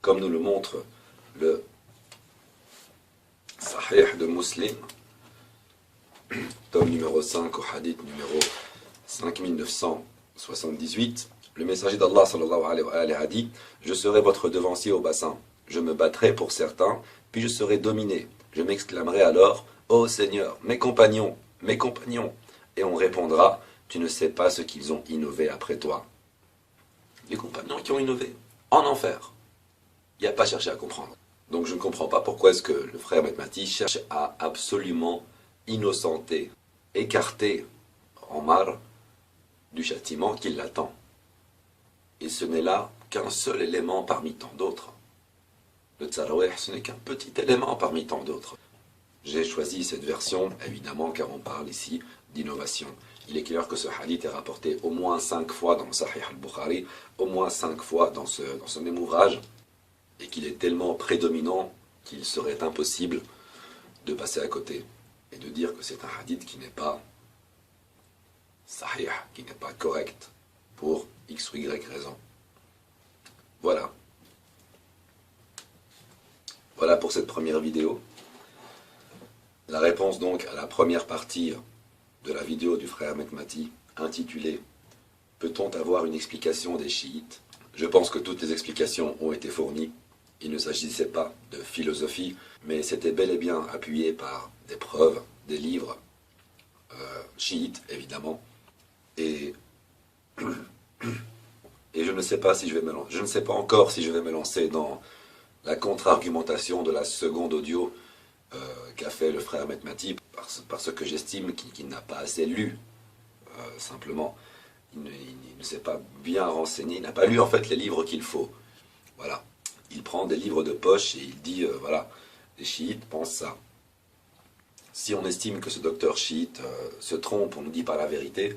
comme nous le montre le Sahih de Muslim, tome numéro 5 au hadith numéro 5978. Le messager d'Allah sallallahu alayhi wa alayhi a dit « Je serai votre devancier au bassin, je me battrai pour certains, puis je serai dominé. Je m'exclamerai alors « Ô Seigneur, mes compagnons !» Et on répondra « Tu ne sais pas ce qu'ils ont innové après toi. » Les compagnons qui ont innové en enfer. Il n'y a pas cherché à comprendre. Donc je ne comprends pas pourquoi est-ce que le frère Mehmati cherche à absolument innocenter, écarter Omar du châtiment qui l'attend. Et ce n'est là qu'un seul élément parmi tant d'autres. Le Tarawih, ce n'est qu'un petit élément parmi tant d'autres. J'ai choisi cette version, évidemment, car on parle ici d'innovation. Il est clair que ce hadith est rapporté au moins 5 fois dans le Sahih al-Bukhari, au moins 5 fois dans ce même ouvrage, et qu'il est tellement prédominant qu'il serait impossible de passer à côté et de dire que c'est un hadith qui n'est pas sahih, qui n'est pas correct pour X ou Y raison. Voilà. Voilà pour cette première vidéo. La réponse donc à la première partie de la vidéo du frère Mekmati, intitulée « Peut-on avoir une explication des chiites ?» Je pense que toutes les explications ont été fournies. Il ne s'agissait pas de philosophie, mais c'était bel et bien appuyé par des preuves, des livres chiites, évidemment. Et je ne sais pas si je ne sais pas encore si je vais me lancer dans la contre-argumentation de la seconde audio qu'a fait le frère Mekmati, parce que j'estime qu'il n'a pas assez lu, simplement. Il ne s'est pas bien renseigné, il n'a pas lu en fait les livres qu'il faut. Voilà. Il prend des livres de poche et il dit, voilà, les chiites pensent ça. Si on estime que ce docteur chiite se trompe, on ne dit pas la vérité,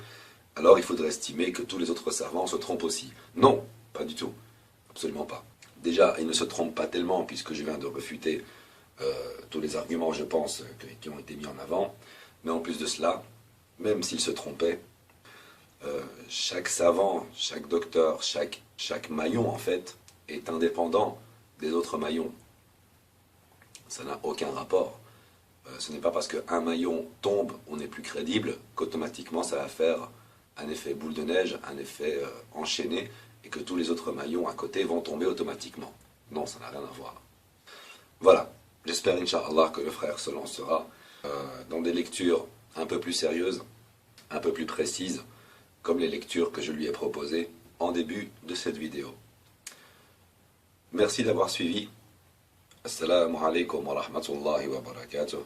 alors il faudrait estimer que tous les autres savants se trompent aussi. Non, pas du tout. Absolument pas. Déjà, il ne se trompe pas tellement, puisque je viens de refuter tous les arguments, je pense, qui ont été mis en avant. Mais en plus de cela, même s'il se trompait, chaque savant, chaque docteur, chaque maillon, en fait, est indépendant des autres maillons. Ça n'a aucun rapport. Ce n'est pas parce qu'un maillon tombe, on est plus crédible, qu'automatiquement ça va faire un effet boule de neige, un effet enchaîné, et que tous les autres maillons à côté vont tomber automatiquement. Non, ça n'a rien à voir. Voilà. J'espère, Inch'Allah, que le frère se lancera dans des lectures un peu plus sérieuses, un peu plus précises, comme les lectures que je lui ai proposées en début de cette vidéo. Merci d'avoir suivi. Assalamu alaikum wa rahmatullahi wa barakatuh.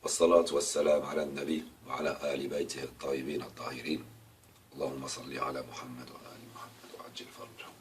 Wassalatu wassalam ala al-nabi wa ala ali baytihi al-tayyibin al-tahirin. Allahumma salli ala Muhammad wa ali Muhammad wa ajil farjahum.